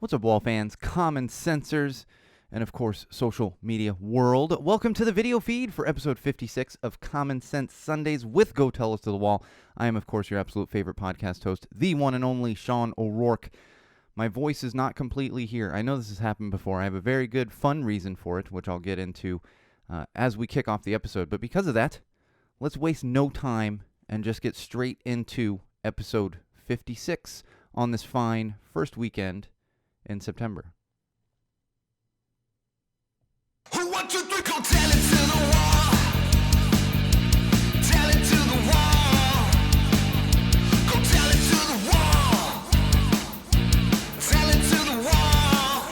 What's up, wall fans, common sensors, and of course, social media world? Welcome to the video feed for episode 56 of Common Sense Sundays with Go Tell Us to the Wall. I am, of course, your absolute favorite podcast host, the one and only Sean O'Rourke. My voice is not completely here. I know this has happened before. I have a very good, fun reason for it, which I'll get into as we kick off the episode. But because of that, let's waste no time and just get straight into episode 56 on this fine first weekend in September. 1, 2, 3, go tell it to the wall. Tell it to the wall. Go tell it to the wall. Tell it to the wall.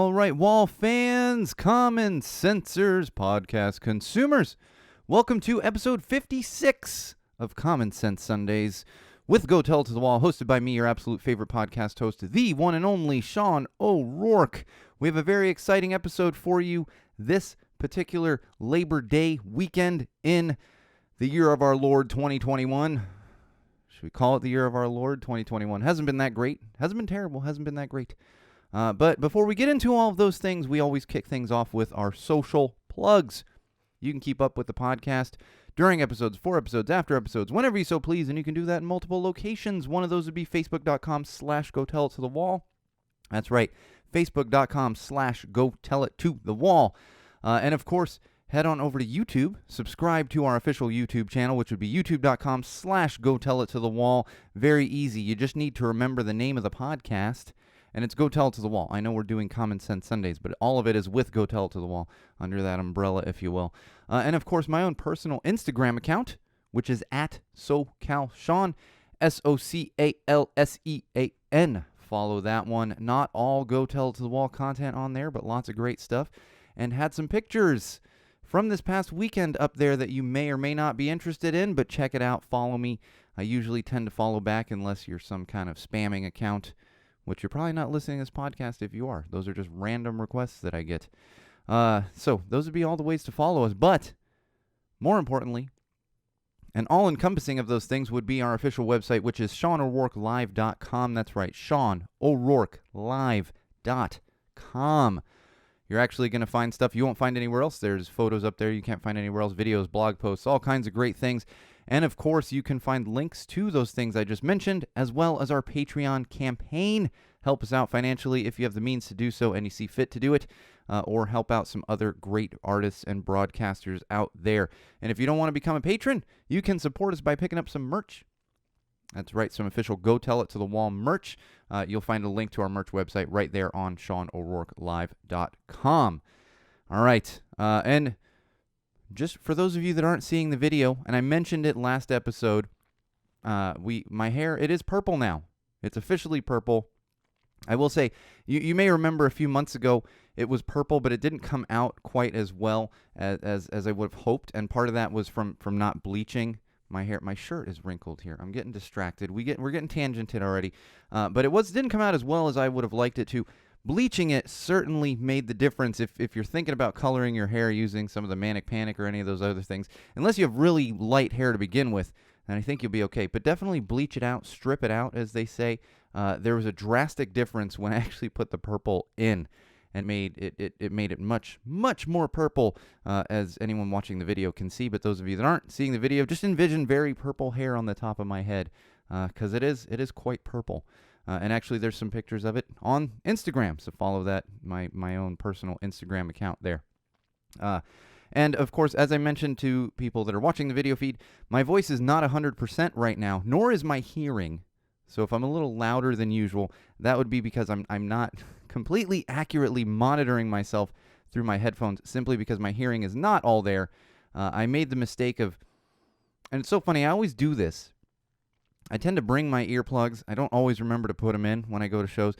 All right, wall fans, common sensors, podcast consumers, welcome to episode 56 of Common Sense Sundays with Go Tell It to the Wall, hosted by me, your absolute favorite podcast host, the one and only Sean O'Rourke. We have a very exciting episode for you this particular Labor Day weekend in the year of our Lord 2021. Should we call it the year of our Lord 2021? Hasn't been that great. Hasn't been terrible. Hasn't been that great. But before we get into all of those things, we always kick things off with our social plugs. You can keep up with the podcast during episodes, for episodes, after episodes, whenever you so please, and you can do that in multiple locations. One of those would be facebook.com/GoTellItToTheWall. That's right, facebook.com/GoTellItToTheWall. And of course, head on over to YouTube, subscribe to our official YouTube channel, which would be youtube.com/GoTellItToTheWall. Very easy. You just need to remember the name of the podcast, and it's Go Tell It to the Wall. I know we're doing Common Sense Sundays, but all of it is with Go Tell It to the Wall, under that umbrella, if you will. And of course, my own personal Instagram account, which is at SoCalSean, SoCalSean. Follow that one. Not all Go Tell It to the Wall content on there, but lots of great stuff. And had some pictures from this past weekend up there that you may or may not be interested in, but check it out. Follow me. I usually tend to follow back unless you're some kind of spamming account, which you're probably not listening to this podcast if you are. Those are just random requests that I get. So those would be all the ways to follow us. But more importantly, and all-encompassing of those things would be our official website, which is SeanO'RourkeLive.com. That's right, SeanO'RourkeLive.com. You're actually going to find stuff you won't find anywhere else. There's photos up there you can't find anywhere else, videos, blog posts, all kinds of great things. And of course, you can find links to those things I just mentioned, as well as our Patreon campaign. Help us out financially if you have the means to do so and you see fit to do it, or help out some other great artists and broadcasters out there. And if you don't want to become a patron, you can support us by picking up some merch. That's right, some official Go Tell It to the Wall merch. You'll find a link to our merch website right there on SeanO'RourkeLive.com. All right, and just for those of you that aren't seeing the video, and I mentioned it last episode, my hair, it is purple now. It's officially purple. I will say, you may remember a few months ago, it was purple, but it didn't come out quite as well as I would have hoped, and part of that was from not bleaching my hair. My shirt is wrinkled here. I'm getting distracted. We're getting tangented already, but it didn't come out as well as I would have liked it to. Bleaching it certainly made the difference if you're thinking about coloring your hair using some of the Manic Panic or any of those other things. Unless you have really light hair to begin with, then I think you'll be okay. But definitely bleach it out, strip it out, as they say. There was a drastic difference when I actually put the purple in, and made it much, much more purple, as anyone watching the video can see. But those of you that aren't seeing the video, just envision very purple hair on the top of my head, because it is quite purple. And actually, there's some pictures of it on Instagram, so follow that, my own personal Instagram account there. And, of course, as I mentioned to people that are watching the video feed, my voice is not 100% right now, nor is my hearing. So if I'm a little louder than usual, that would be because I'm not completely accurately monitoring myself through my headphones, simply because my hearing is not all there. I made the mistake of, and it's so funny, I always do this. I tend to bring my earplugs. I don't always remember to put them in when I go to shows.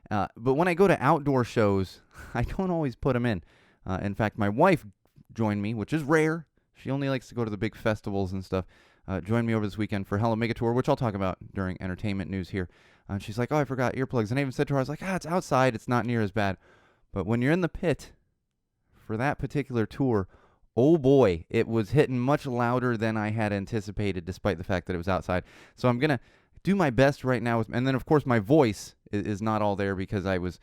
But when I go to outdoor shows, I don't always put them in. In fact, my wife joined me, which is rare. She only likes to go to the big festivals and stuff. Joined me over this weekend for Hella Mega Tour, which I'll talk about during entertainment news here. And she's like, oh, I forgot earplugs. And I even said to her, I was like, it's outside. It's not near as bad. But when you're in the pit for that particular tour, oh boy, it was hitting much louder than I had anticipated, despite the fact that it was outside. So I'm going to do my best right now. And then, of course, my voice is not all there because I was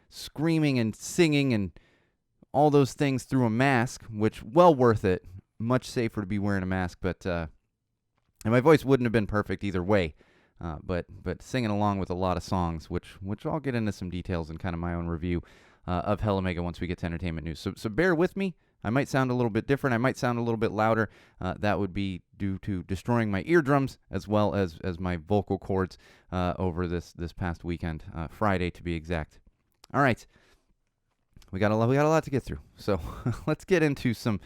screaming and singing and all those things through a mask, which, well worth it. Much safer to be wearing a mask, but and my voice wouldn't have been perfect either way. But singing along with a lot of songs, which I'll get into some details in kind of my own review of Hell Omega once we get to entertainment news. So bear with me. I might sound a little bit different. I might sound a little bit louder. That would be due to destroying my eardrums as well as my vocal cords over this past weekend, Friday to be exact. All right. We got a lot to get through. So let's get into some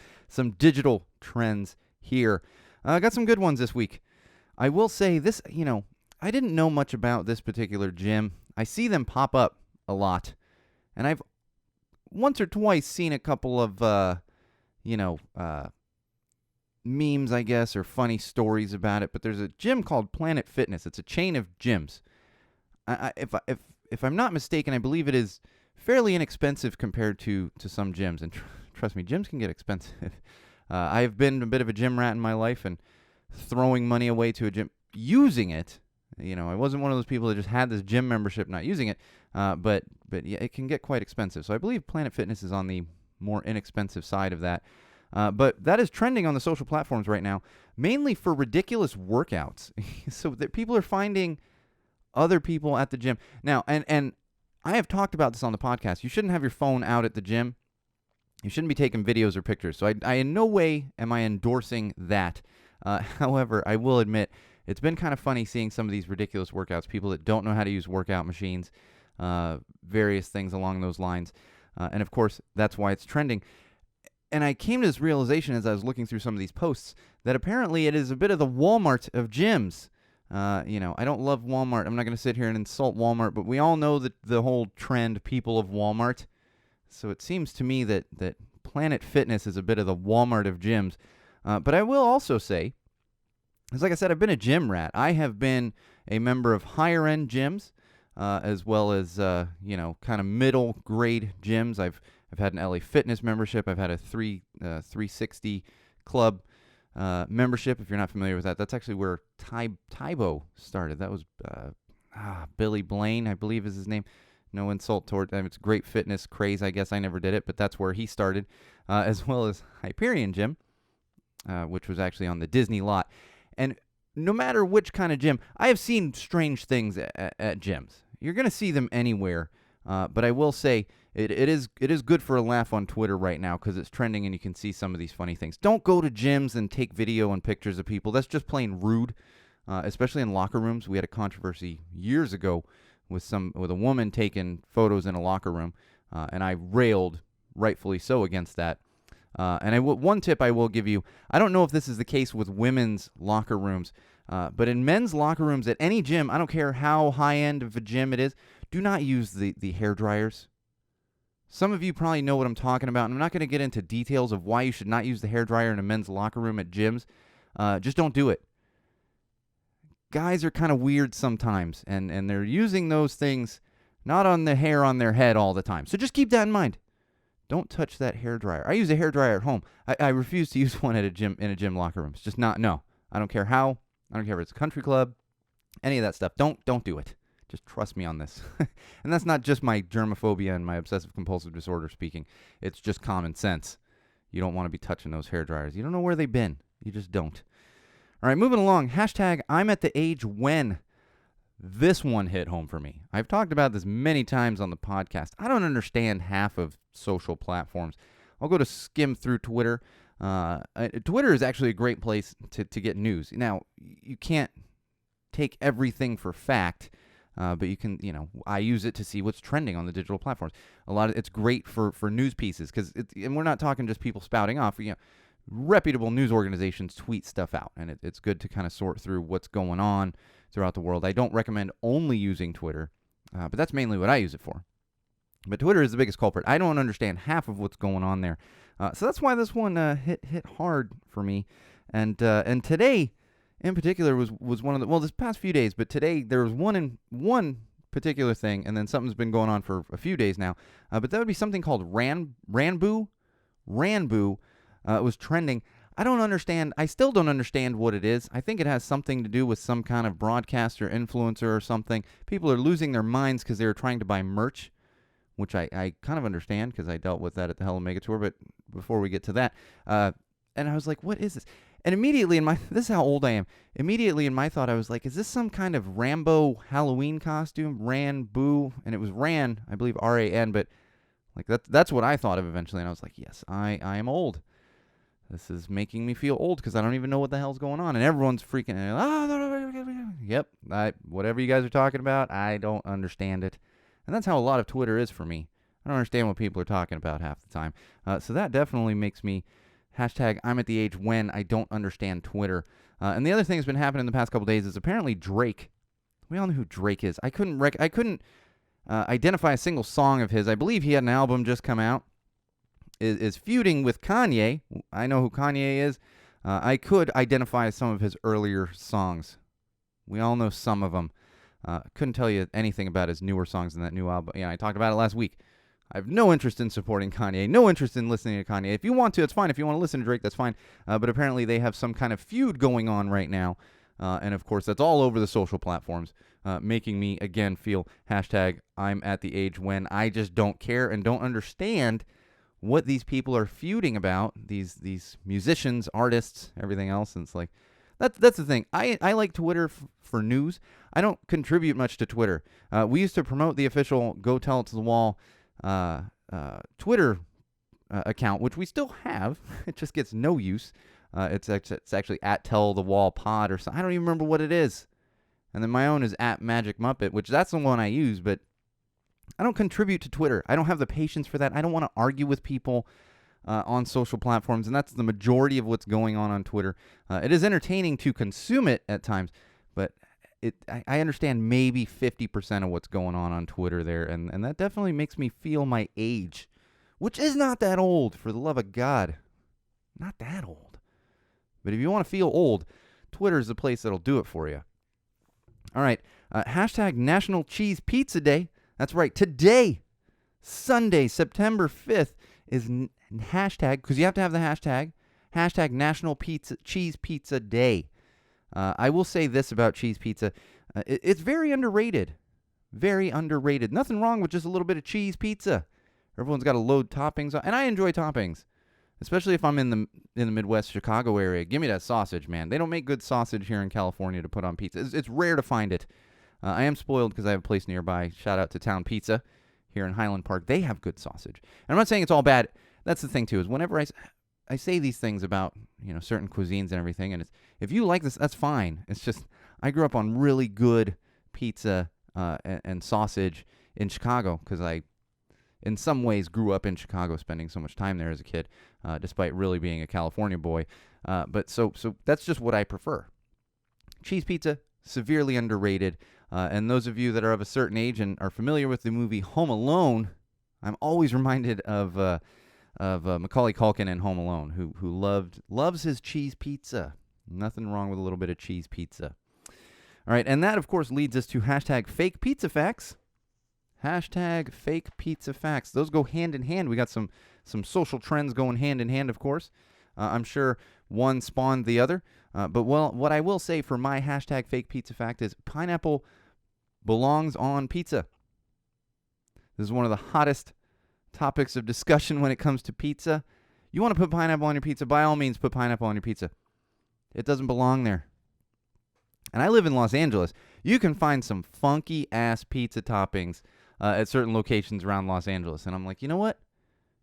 digital trends here. I got some good ones this week. I will say this, I didn't know much about this particular gym. I see them pop up a lot, and I've once or twice seen a couple of, memes, I guess, or funny stories about it. But there's a gym called Planet Fitness. It's a chain of gyms. If I'm not mistaken, I believe it is fairly inexpensive compared to some gyms. And trust me, gyms can get expensive. I have been a bit of a gym rat in my life, and throwing money away to a gym, using it. I wasn't one of those people that just had this gym membership, not using it. But yeah, it can get quite expensive. So I believe Planet Fitness is on the more inexpensive side of that. But that is trending on the social platforms right now, mainly for ridiculous workouts. So that people are finding other people at the gym. Now, and I have talked about this on the podcast. You shouldn't have your phone out at the gym. You shouldn't be taking videos or pictures. So I in no way am I endorsing that. However, I will admit, it's been kind of funny seeing some of these ridiculous workouts, people that don't know how to use workout machines, various things along those lines. And of course, that's why it's trending. And I came to this realization as I was looking through some of these posts that apparently it is a bit of the Walmart of gyms. I don't love Walmart. I'm not going to sit here and insult Walmart, but we all know that the whole trend, people of Walmart. So it seems to me that Planet Fitness is a bit of the Walmart of gyms. But I will also say, as like I said, I've been a gym rat. I have been a member of higher-end gyms, as well as, kind of middle-grade gyms. I've had an LA Fitness membership. I've had a 360 Club membership, if you're not familiar with that. That's actually where Tybo started. That was Billy Blaine, I believe is his name. No insult toward him. It's great fitness craze, I guess. I never did it, but that's where he started, as well as Hyperion Gym, which was actually on the Disney lot. And no matter which kind of gym, I have seen strange things at gyms. You're going to see them anywhere, but I will say it is good for a laugh on Twitter right now because it's trending and you can see some of these funny things. Don't go to gyms and take video and pictures of people. That's just plain rude, especially in locker rooms. We had a controversy years ago with a woman taking photos in a locker room, and I railed, rightfully so, against that. And one tip I will give you, I don't know if this is the case with women's locker rooms, but in men's locker rooms at any gym, I don't care how high-end of a gym it is, do not use the hair dryers. Some of you probably know what I'm talking about, and I'm not going to get into details of why you should not use the hair dryer in a men's locker room at gyms. Just don't do it. Guys are kind of weird sometimes, and they're using those things not on the hair on their head all the time. So just keep that in mind. Don't touch that hair dryer. I use a hair dryer at home. I refuse to use one in a gym locker room. It's just not, no. I don't care how. I don't care if it's a country club, any of that stuff. Don't do it. Just trust me on this. And that's not just my germophobia and my obsessive compulsive disorder speaking. It's just common sense. You don't want to be touching those hair dryers. You don't know where they've been. You just don't. All right, moving along. Hashtag I'm at the age when. This one hit home for me. I've talked about this many times on the podcast. I don't understand half of social platforms. I'll go to skim through Twitter. Twitter is actually a great place to get news. Now, you can't take everything for fact, but you can, I use it to see what's trending on the digital platforms. It's great for news pieces and we're not talking just people spouting off. Reputable news organizations tweet stuff out, and it's good to kind of sort through what's going on throughout the world. I don't recommend only using Twitter, but that's mainly what I use it for. But Twitter is the biggest culprit. I don't understand half of what's going on there, so that's why this one hit hard for me. And today, in particular, was one of the this past few days. But today there was one particular thing, and then something's been going on for a few days now. But that would be something called Ranbu. It was trending. I don't understand. I still don't understand what it is. I think it has something to do with some kind of broadcaster, influencer, or something. People are losing their minds because they were trying to buy merch, which I kind of understand because I dealt with that at the Hell Omega Tour. But before we get to that, and I was like, what is this? And immediately this is how old I am. Immediately in my thought, I was like, is this some kind of Rambo Halloween costume? Boo. And it was Ran, I believe R-A-N, but like that's what I thought of eventually. And I was like, yes, I am old. This is making me feel old because I don't even know what the hell's going on. And everyone's freaking out. Yep, whatever you guys are talking about, I don't understand it. And that's how a lot of Twitter is for me. I don't understand what people are talking about half the time. So that definitely makes me hashtag I'm at the age when I don't understand Twitter. And the other thing that's been happening in the past couple days is apparently Drake. We all know who Drake is. I couldn't identify a single song of his. I believe he had an album just come out. Is feuding with Kanye. I know who Kanye is. I could identify some of his earlier songs. We all know some of them. Couldn't tell you anything about his newer songs in that new album. Yeah, I talked about it last week. I have no interest in supporting Kanye, no interest in listening to Kanye. If you want to, it's fine. If you want to listen to Drake, that's fine. But apparently they have some kind of feud going on right now. And of course, that's all over the social platforms, making me, again, feel hashtag I'm at the age when I just don't care and don't understand what these people are feuding about, these musicians, artists, everything else. And it's like, that's the thing. I like Twitter for news. I don't contribute much to Twitter. We used to promote the official Go Tell It to the Wall Twitter account, which we still have. It just gets no use. It's actually at Tell the Wall Pod or something. I don't even remember what it is. And then my own is at Magic Muppet, which that's the one I use, but I don't contribute to Twitter. I don't have the patience for that. I don't want to argue with people on social platforms, and that's the majority of what's going on Twitter. It is entertaining to consume it at times, but I understand maybe 50% of what's going on Twitter there, and that definitely makes me feel my age, which is not that old, for the love of God. Not that old. But if you want to feel old, Twitter is the place that'll do it for you. All right, hashtag National Cheese Pizza Day. That's right, today, Sunday, September 5th, is hashtag, because you have to have the hashtag National Cheese Pizza Day. I will say this about cheese pizza. It's very underrated. Very underrated. Nothing wrong with just a little bit of cheese pizza. Everyone's got to load toppings on, and I enjoy toppings, especially if I'm in the Midwest Chicago area. Give me that sausage, man. They don't make good sausage here in California to put on pizza. It's rare to find it. I am spoiled because I have a place nearby. Shout out to Town Pizza here in Highland Park. They have good sausage. And I'm not saying it's all bad. That's the thing, too, is whenever I say these things about, certain cuisines and everything, and if you like this, that's fine. It's just I grew up on really good pizza and sausage in Chicago because I, in some ways, grew up in Chicago, spending so much time there as a kid, despite really being a California boy. But so that's just what I prefer. Cheese pizza, severely underrated. And those of you that are of a certain age and are familiar with the movie Home Alone, I'm always reminded of Macaulay Culkin in Home Alone, who loves his cheese pizza. Nothing wrong with a little bit of cheese pizza. All right, and that, of course, leads us to hashtag fake pizza facts. Hashtag fake pizza facts. Those go hand in hand. We got some social trends going hand in hand, of course. I'm sure one spawned the other. But what I will say for my hashtag fake pizza fact is pineapple belongs on pizza. This is one of the hottest topics of discussion when it comes to pizza. You want to put pineapple on your pizza, by all means put pineapple on your pizza. It doesn't belong there. And I live in Los Angeles. You can find some funky ass pizza toppings at certain locations around Los Angeles. And I'm like, you know what?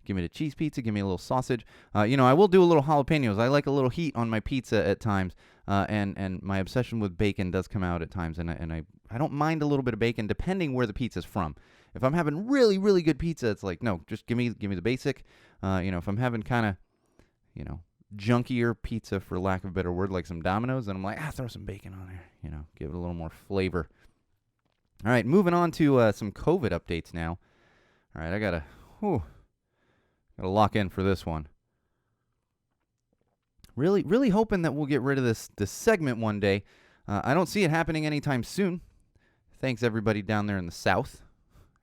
Give me the cheese pizza. Give me a little sausage. I will do a little jalapenos. I like a little heat on my pizza at times. And my obsession with bacon does come out at times. And I don't mind a little bit of bacon depending where the pizza's from. If I'm having really, really good pizza, it's like, no, just give me the basic. If I'm having kind of, junkier pizza, for lack of a better word, like some Domino's, then I'm like, throw some bacon on there. Give it a little more flavor. All right, moving on to some COVID updates now. All right, I gotta lock in for this one. Really, really hoping that we'll get rid of this segment one day. I don't see it happening anytime soon. Thanks everybody down there in the South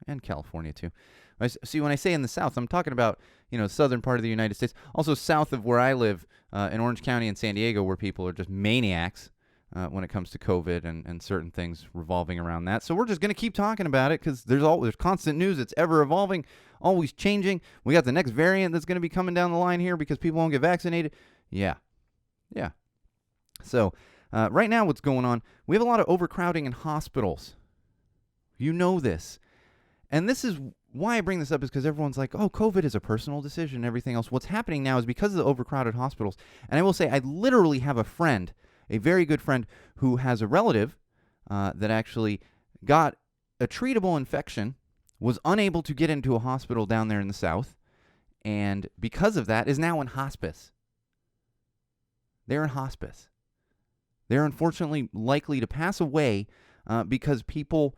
and California too. See, when I say in the South, I'm talking about, southern part of the United States. Also south of where I live, in Orange County and San Diego, where people are just maniacs when it comes to COVID and certain things revolving around that. So we're just going to keep talking about it because there's constant news. It's ever evolving, always changing. We got the next variant that's going to be coming down the line here because people won't get vaccinated. Yeah. So right now what's going on, we have a lot of overcrowding in hospitals. You know this. And this is why I bring this up, is because everyone's like, oh, COVID is a personal decision and everything else. What's happening now is because of the overcrowded hospitals. And I will say, I literally have a friend, a very good friend, who has a relative that actually got a treatable infection, was unable to get into a hospital down there in the South, and because of that is now in hospice. They're in hospice. They're unfortunately likely to pass away because people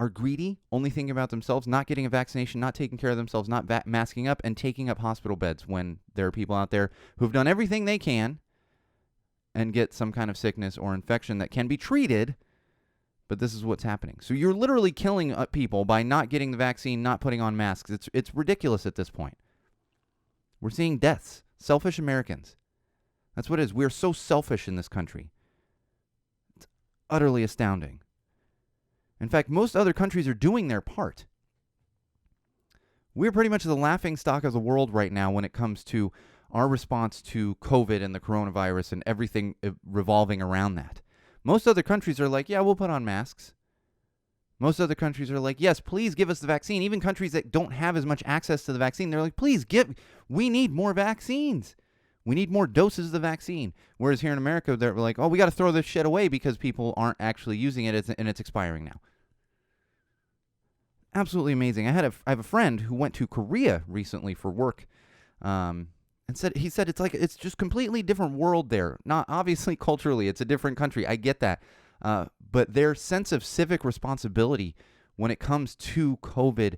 are greedy, only thinking about themselves, not getting a vaccination, not taking care of themselves, not masking up, and taking up hospital beds when there are people out there who've done everything they can and get some kind of sickness or infection that can be treated, but this is what's happening. So you're literally killing people by not getting the vaccine, not putting on masks. It's ridiculous at this point. We're seeing deaths. Selfish Americans. That's what it is. We're so selfish in this country. It's utterly astounding. In fact, most other countries are doing their part. We're pretty much the laughing stock of the world right now when it comes to our response to COVID and the coronavirus and everything revolving around that. Most other countries are like, yeah, we'll put on masks. Most other countries are like, yes, please give us the vaccine. Even countries that don't have as much access to the vaccine, they're like, we need more vaccines. We need more doses of the vaccine. Whereas here in America, they're like, oh, we got to throw this shit away because people aren't actually using it and it's expiring now. Absolutely amazing. I have a friend who went to Korea recently for work, and he said it's just completely different world there. Not obviously culturally, it's a different country. I get that, but their sense of civic responsibility when it comes to COVID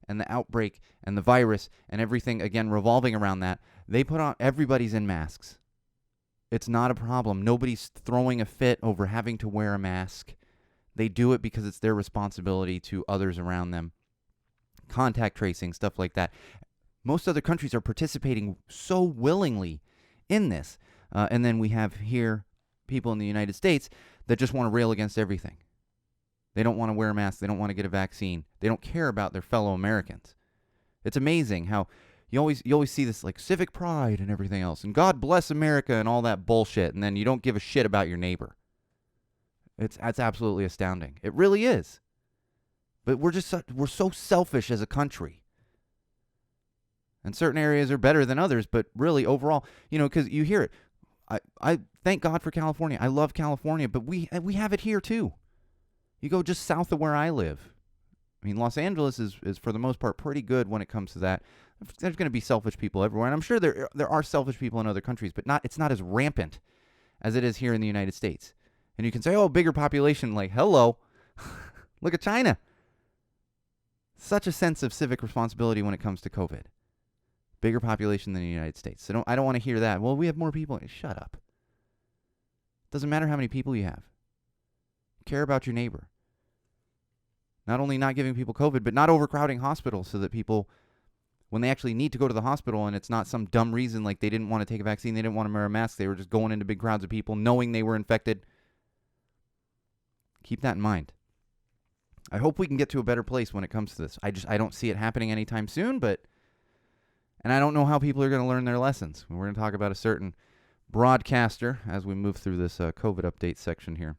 and the outbreak and the virus and everything again revolving around that, everybody's in masks. It's not a problem. Nobody's throwing a fit over having to wear a mask. They do it because it's their responsibility to others around them. Contact tracing, stuff like that. Most other countries are participating so willingly in this. And then we have here people in the United States that just want to rail against everything. They don't want to wear a mask. They don't want to get a vaccine. They don't care about their fellow Americans. It's amazing how you always see this like civic pride and everything else. And God bless America and all that bullshit. And then you don't give a shit about your neighbor. That's absolutely astounding. It really is. But we're so selfish as a country. And certain areas are better than others, but really overall, because you hear it. I thank God for California. I love California, but we have it here too. You go just south of where I live. I mean, Los Angeles is for the most part pretty good when it comes to that. There's going to be selfish people everywhere, and I'm sure there are selfish people in other countries, but it's not as rampant as it is here in the United States. And you can say, oh, bigger population, like, hello. Look at China. Such a sense of civic responsibility when it comes to COVID. Bigger population than the United States. So I don't want to hear that. Well, we have more people. Shut up. Doesn't matter how many people you have. Care about your neighbor. Not only not giving people COVID, but not overcrowding hospitals so that people, when they actually need to go to the hospital and it's not some dumb reason like they didn't want to take a vaccine, they didn't want to wear a mask, they were just going into big crowds of people knowing they were infected. Keep that in mind. I hope we can get to a better place when it comes to this. I don't see it happening anytime soon, and I don't know how people are going to learn their lessons. We're going to talk about a certain broadcaster as we move through this COVID update section here.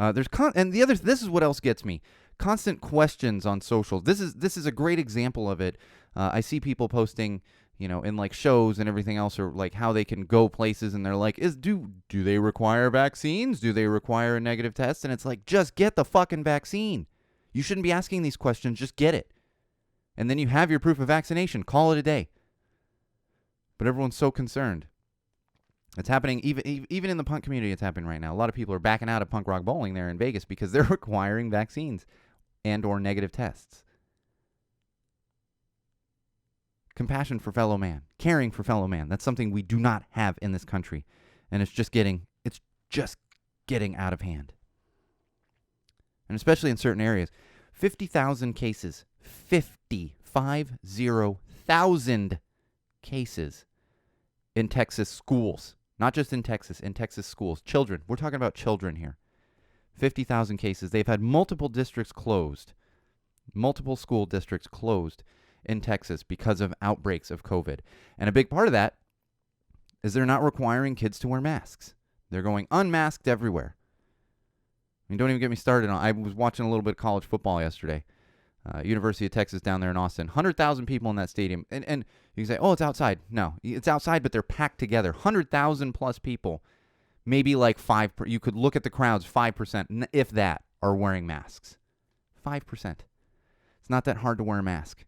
This is what else gets me. Constant questions on social. This is a great example of it. I see people posting, in like shows and everything else, or like how they can go places, and they're like, do they require vaccines? Do they require a negative test? And it's like, just get the fucking vaccine. You shouldn't be asking these questions. Just get it. And then you have your proof of vaccination. Call it a day. But everyone's so concerned. It's happening even in the punk community. It's happening right now. A lot of people are backing out of punk rock bowling there in Vegas because they're requiring vaccines and or negative tests. Compassion for fellow man, caring for fellow man. That's something we do not have in this country, and it's just getting out of hand. And especially in certain areas, 50,000 cases, 50 50,000 cases in Texas schools. Not just in Texas schools. Children. We're talking about children here. 50,000 cases. They've had multiple districts closed, multiple school districts closed in Texas because of outbreaks of COVID. And a big part of that is they're not requiring kids to wear masks. They're going unmasked everywhere. I mean, don't even get me started on. I was watching a little bit of college football yesterday. University of Texas down there in Austin. 100,000 people in that stadium. And you can say, oh, it's outside. No, it's outside, but they're packed together. 100,000 plus people. Maybe like 5%. You could look at the crowds, 5%, if that, are wearing masks. 5%. It's not that hard to wear a mask.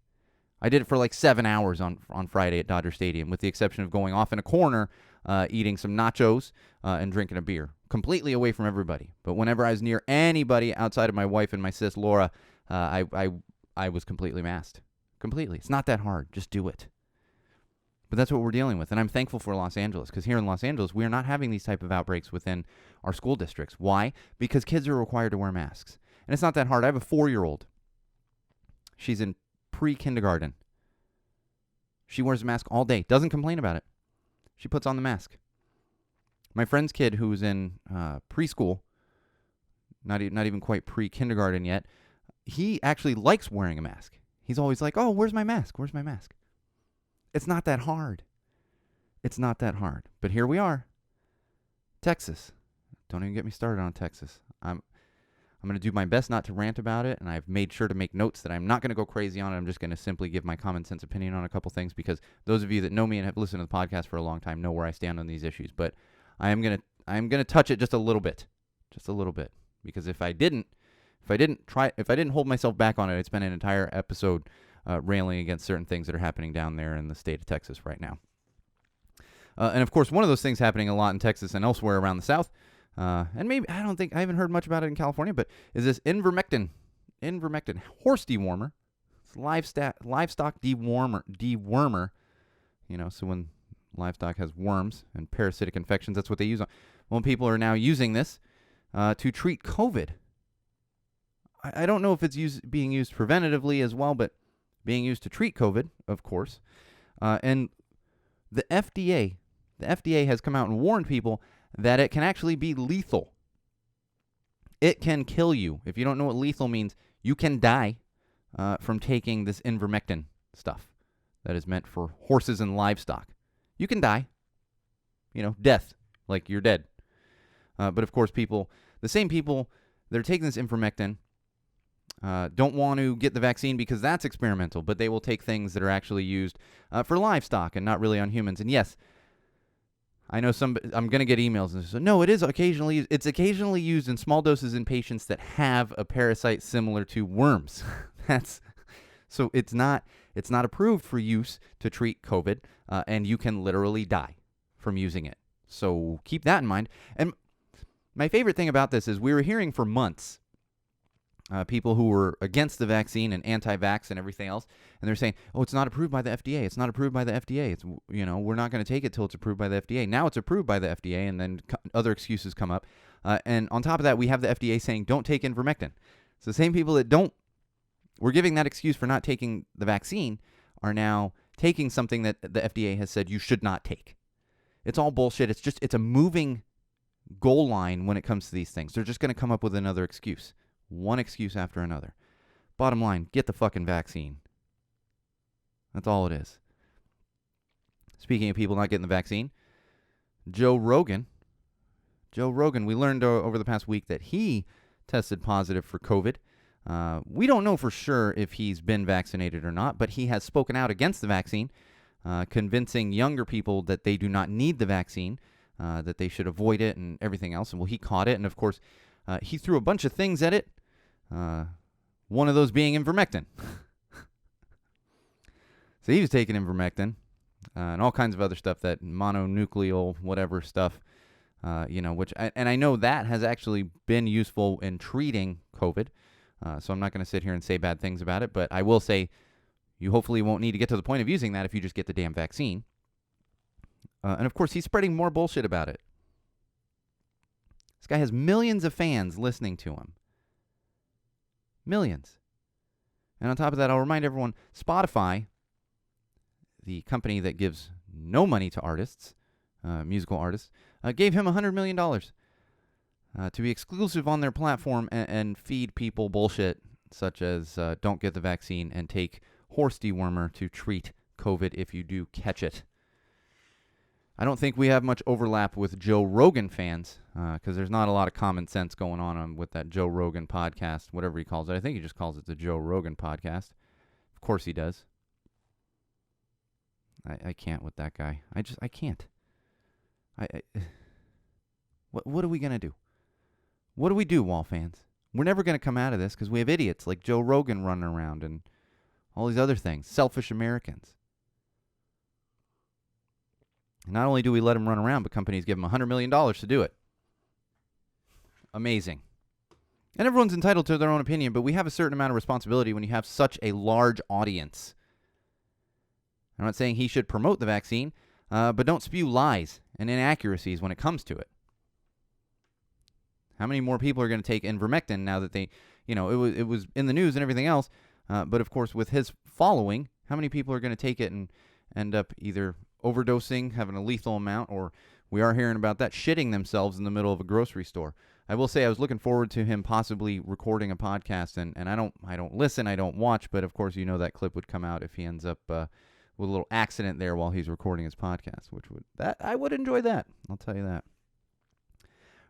I did it for like 7 hours on Friday at Dodger Stadium, with the exception of going off in a corner, eating some nachos, and drinking a beer. Completely away from everybody. But whenever I was near anybody outside of my wife and my sis, Laura, I was completely masked. Completely. It's not that hard. Just do it. But that's what we're dealing with. And I'm thankful for Los Angeles, because here in Los Angeles, we are not having these type of outbreaks within our school districts. Why? Because kids are required to wear masks. And it's not that hard. I have a 4-year-old. She's in pre-kindergarten. She wears a mask all day. Doesn't complain about it. She puts on the mask. My friend's kid, who's in preschool, not even quite pre-kindergarten yet, he actually likes wearing a mask. He's always like, oh, where's my mask? Where's my mask? It's not that hard. It's not that hard. But here we are. Texas. Don't even get me started on Texas. I'm going to do my best not to rant about it, and I've made sure to make notes that I'm not going to go crazy on it. I'm just going to simply give my common sense opinion on a couple things, because those of you that know me and have listened to the podcast for a long time know where I stand on these issues. But I'm going to touch it just a little bit. Just a little bit. Because if I didn't hold myself back on it, I'd spend an entire episode railing against certain things that are happening down there in the state of Texas right now. And of course, one of those things happening a lot in Texas and elsewhere around the South, and maybe, I haven't heard much about it in California, but is this ivermectin horse dewormer. It's livestock dewormer. So when livestock has worms and parasitic infections, that's what they use on. Well, people are now using this to treat COVID. I don't know if it's being used preventatively as well, but being used to treat COVID, of course. And the FDA has come out and warned people that it can actually be lethal. It can kill you. If you don't know what lethal means, you can die from taking this ivermectin stuff that is meant for horses and livestock. You can die. Death, like you're dead. But of course, the same people that are taking this ivermectin don't want to get the vaccine because that's experimental, but they will take things that are actually used for livestock and not really on humans. And yes, I know I'm going to get emails and say, no, it's occasionally used in small doses in patients that have a parasite similar to worms. So it's not approved for use to treat COVID, and you can literally die from using it. So keep that in mind. And my favorite thing about this is we were hearing for months people who were against the vaccine and anti-vax and everything else, and they're saying, oh, it's not approved by the FDA. It's not approved by the FDA. It's, we're not going to take it till it's approved by the FDA. Now it's approved by the FDA, and then other excuses come up. And on top of that, we have the FDA saying, don't take ivermectin. So the same people that were giving that excuse for not taking the vaccine are now taking something that the FDA has said you should not take. It's all bullshit. It's a moving goal line when it comes to these things. They're just going to come up with another excuse. One excuse after another. Bottom line, get the fucking vaccine. That's all it is. Speaking of people not getting the vaccine, Joe Rogan, we learned over the past week that he tested positive for COVID. We don't know for sure if he's been vaccinated or not, but he has spoken out against the vaccine, convincing younger people that they do not need the vaccine, that they should avoid it and everything else. And well, he caught it, and of course, he threw a bunch of things at it, one of those being ivermectin. So he was taking ivermectin and all kinds of other stuff, that mononuclear whatever stuff, which, and I know that has actually been useful in treating COVID. So I'm not going to sit here and say bad things about it, but I will say you hopefully won't need to get to the point of using that if you just get the damn vaccine. And of course, he's spreading more bullshit about it. This guy has millions of fans listening to him. Millions. And on top of that, I'll remind everyone, Spotify, the company that gives no money to artists, musical artists, gave him $100 million to be exclusive on their platform and feed people bullshit such as don't get the vaccine and take horse dewormer to treat COVID if you do catch it. I don't think we have much overlap with Joe Rogan fans because there's not a lot of common sense going on with that Joe Rogan podcast, whatever he calls it. I think he just calls it the Joe Rogan podcast. Of course he does. I can't with that guy. I can't. What are we going to do? What do we do, Wall fans? We're never going to come out of this because we have idiots like Joe Rogan running around and all these other things. Selfish Americans. Not only do we let them run around, but companies give them $100 million to do it. Amazing. And everyone's entitled to their own opinion, but we have a certain amount of responsibility when you have such a large audience. I'm not saying he should promote the vaccine, but don't spew lies and inaccuracies when it comes to it. How many more people are going to take ivermectin now that they, it was in the news and everything else, but of course with his following, how many people are going to take it and end up either overdosing, having a lethal amount, or we are hearing about that, shitting themselves in the middle of a grocery store. I will say I was looking forward to him possibly recording a podcast, and I don't listen, I don't watch, but of course that clip would come out if he ends up with a little accident there while he's recording his podcast, I would enjoy that. I'll tell you that.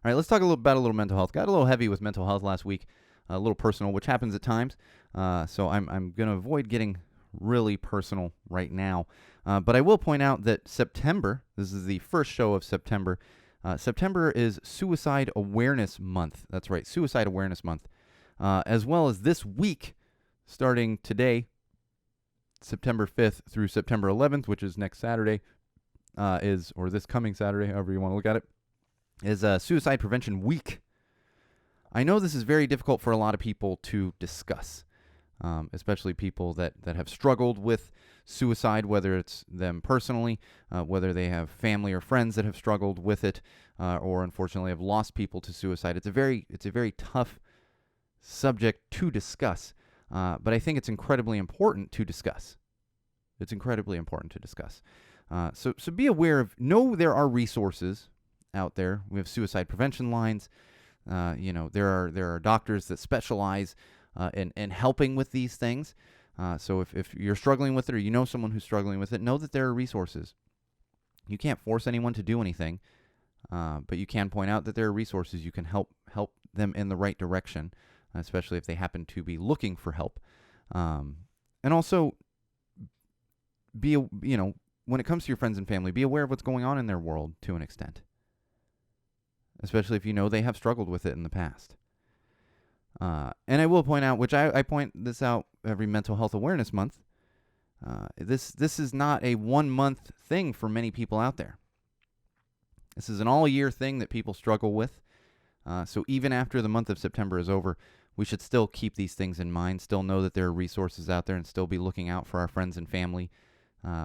All right, let's talk about a little mental health. Got a little heavy with mental health last week, a little personal, which happens at times. So I'm going to avoid getting really personal right now. But I will point out that September, this is the first show of September. September is Suicide Awareness Month. That's right, Suicide Awareness Month. As well as this week, starting today, September 5th through September 11th, which is next Saturday, or this coming Saturday, however you want to look at it, is Suicide Prevention Week. I know this is very difficult for a lot of people to discuss, especially people that have struggled with suicide, whether it's them personally, whether they have family or friends that have struggled with it, or unfortunately have lost people to suicide. It's a very tough subject to discuss, but I think it's incredibly important to discuss. It's incredibly important to discuss. So be aware know there are resources out there. We have suicide prevention lines. There are doctors that specialize in helping with these things. So if you're struggling with it or you know someone who's struggling with it, know that there are resources. You can't force anyone to do anything, but you can point out that there are resources. You can help them in the right direction, especially if they happen to be looking for help. And also, when it comes to your friends and family, be aware of what's going on in their world to an extent, especially if you know they have struggled with it in the past. And I will point out, which I point this out every Mental Health Awareness Month, this is not a 1 month thing for many people out there. This is an all-year thing that people struggle with. So even after the month of September is over, we should still keep these things in mind, still know that there are resources out there, and still be looking out for our friends and family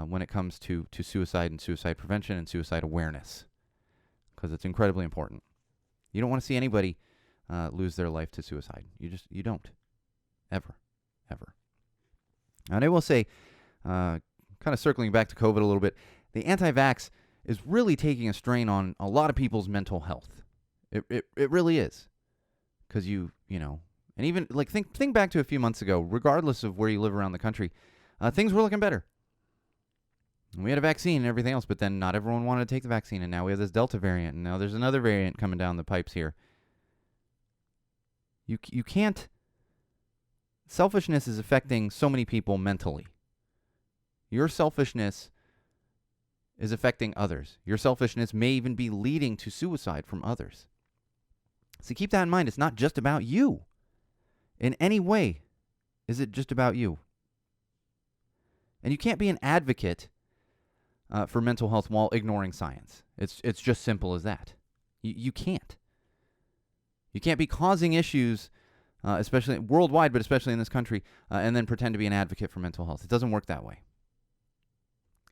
when it comes to suicide and suicide prevention and suicide awareness, because it's incredibly important. You don't want to see anybody lose their life to suicide. You don't. Ever. And I will say, kind of circling back to COVID a little bit, the anti-vax is really taking a strain on a lot of people's mental health. It really is. Because and even think back to a few months ago, regardless of where you live around the country, things were looking better. We had a vaccine and everything else, but then not everyone wanted to take the vaccine, and now we have this Delta variant, and now there's another variant coming down the pipes here. You can't. Selfishness is affecting so many people mentally. Your selfishness is affecting others. Your selfishness may even be leading to suicide from others. So keep that in mind. It's not just about you. In any way is it just about you. And you can't be an advocate for mental health while ignoring science. It's just simple as that. You can't. You can't be causing issues, especially worldwide, but especially in this country, and then pretend to be an advocate for mental health. It doesn't work that way.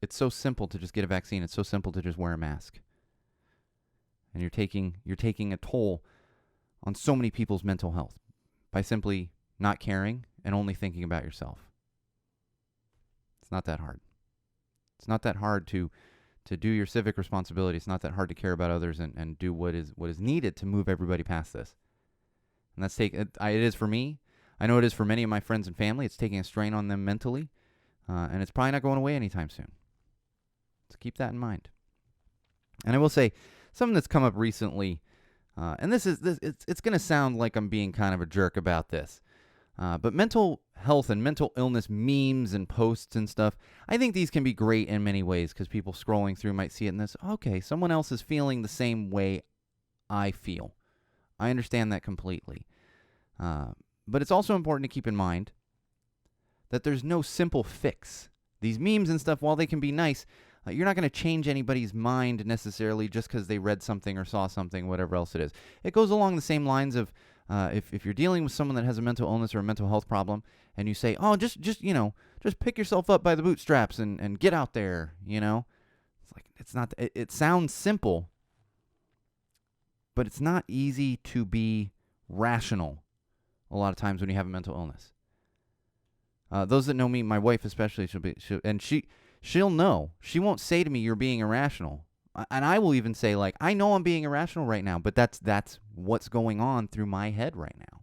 It's so simple to just get a vaccine. It's so simple to just wear a mask. And you're taking a toll on so many people's mental health by simply not caring and only thinking about yourself. It's not that hard. It's not that hard to do your civic responsibility. It's not that hard to care about others and do what is needed to move everybody past this. And it is for me. I know it is for many of my friends and family. It's taking a strain on them mentally, and it's probably not going away anytime soon. So keep that in mind. And I will say something that's come up recently, and it's going to sound like I'm being kind of a jerk about this, but mental health and mental illness memes and posts and stuff, I think these can be great in many ways because people scrolling through might see it and this, okay, someone else is feeling the same way I feel. I understand that completely. But it's also important to keep in mind that there's no simple fix. These memes and stuff, while they can be nice, you're not going to change anybody's mind necessarily just because they read something or saw something, whatever else it is. It goes along the same lines of if you're dealing with someone that has a mental illness or a mental health problem, and you say, "Oh, just pick yourself up by the bootstraps and get out there," It's like it's not. It sounds simple, but it's not easy to be rational a lot of times when you have a mental illness. Those that know me, my wife especially, she'll know. She won't say to me, "You're being irrational," and I will even say, like, "I know I'm being irrational right now, but that's what's going on through my head right now."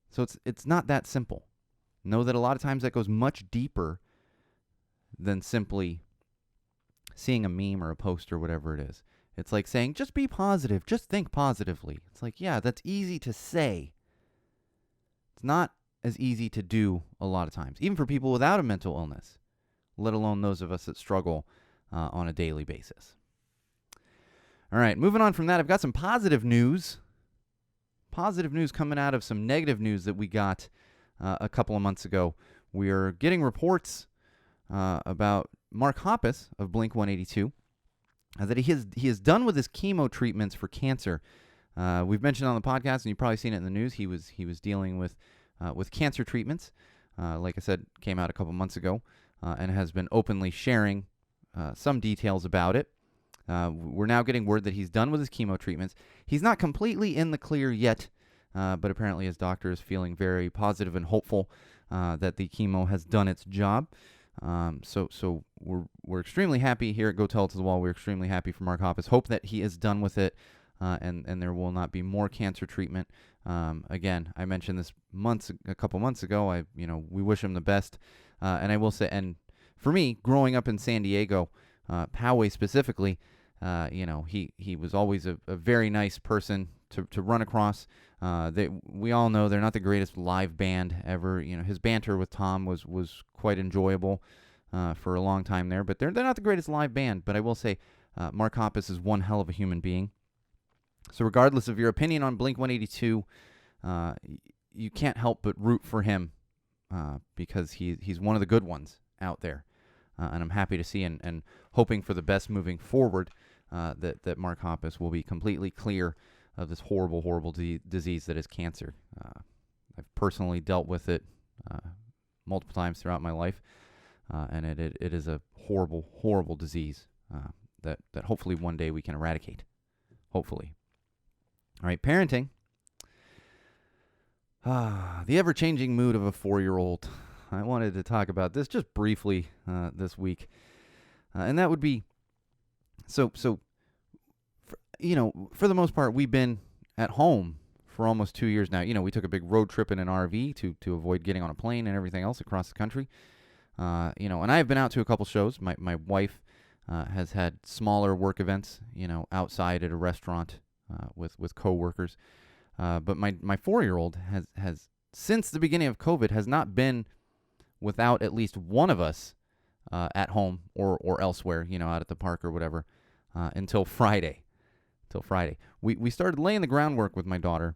So it's not that simple. Know that a lot of times that goes much deeper than simply seeing a meme or a post or whatever it is. It's like saying, just be positive, just think positively. It's like, yeah, that's easy to say. It's not as easy to do a lot of times, even for people without a mental illness, let alone those of us that struggle on a daily basis. All right, moving on from that, I've got some positive news. Positive news coming out of some negative news that we got a couple of months ago. We're getting reports about Mark Hoppus of Blink-182, that he is done with his chemo treatments for cancer. We've mentioned on the podcast, and you've probably seen it in the news. He was dealing with cancer treatments. Like I said, came out a couple months ago, and has been openly sharing some details about it. We're now getting word that he's done with his chemo treatments. He's not completely in the clear yet, but apparently his doctor is feeling very positive and hopeful that the chemo has done its job. So we're extremely happy here at Go Tell It to the Wall. We're extremely happy for Mark Hoppus. Hope that he is done with it, and there will not be more cancer treatment. Again, I mentioned this a couple months ago. We wish him the best. And I will say, and for me, growing up in San Diego, Poway specifically, he was always a very nice person to run across. We all know they're not the greatest live band ever. His banter with Tom was quite enjoyable for a long time there, but they're not the greatest live band. But I will say, Mark Hoppus is one hell of a human being. So regardless of your opinion on Blink-182, you can't help but root for him because he's one of the good ones out there. And I'm happy to see and hoping for the best moving forward that Mark Hoppus will be completely clear of this horrible, horrible disease that is cancer. I've personally dealt with it multiple times throughout my life, and it is a horrible, horrible disease that hopefully one day we can eradicate. Hopefully. All right, parenting. The ever-changing mood of a 4-year-old. I wanted to talk about this just briefly this week, and that would be for the most part, we've been at home for almost 2 years now. We took a big road trip in an RV to avoid getting on a plane and everything else across the country. And I've been out to a couple shows. My wife has had smaller work events, outside at a restaurant with coworkers. But my 4-year-old has since the beginning of COVID has not been without at least one of us at home or elsewhere, out at the park or whatever, until Friday. We started laying the groundwork with my daughter.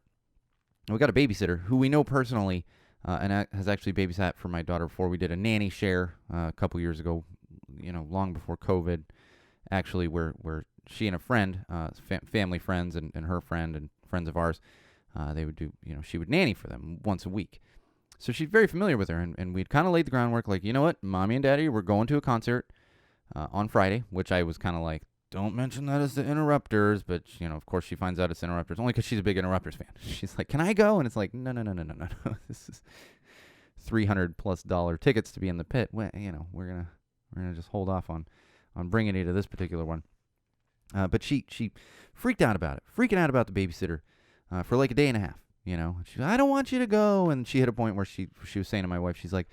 And we got a babysitter who we know personally and has actually babysat for my daughter before. We did a nanny share a couple years ago, long before COVID, actually, where she and a friend, family friends and her friend and friends of ours, they would do, she would nanny for them once a week. So she's very familiar with her, and we'd kind of laid the groundwork like, you know what, Mommy and Daddy, we're going to a concert on Friday, which I was kind of like, don't mention that as the Interrupters. But, of course she finds out it's Interrupters only because she's a big Interrupters fan. She's like, can I go? And it's like, no. This is $300+ tickets to be in the pit. Well, we're gonna just hold off on bringing you to this particular one. But she freaked out about it, freaking out about the babysitter for like a day and a half. She's I don't want you to go. And she hit a point where she was saying to my wife, she's like,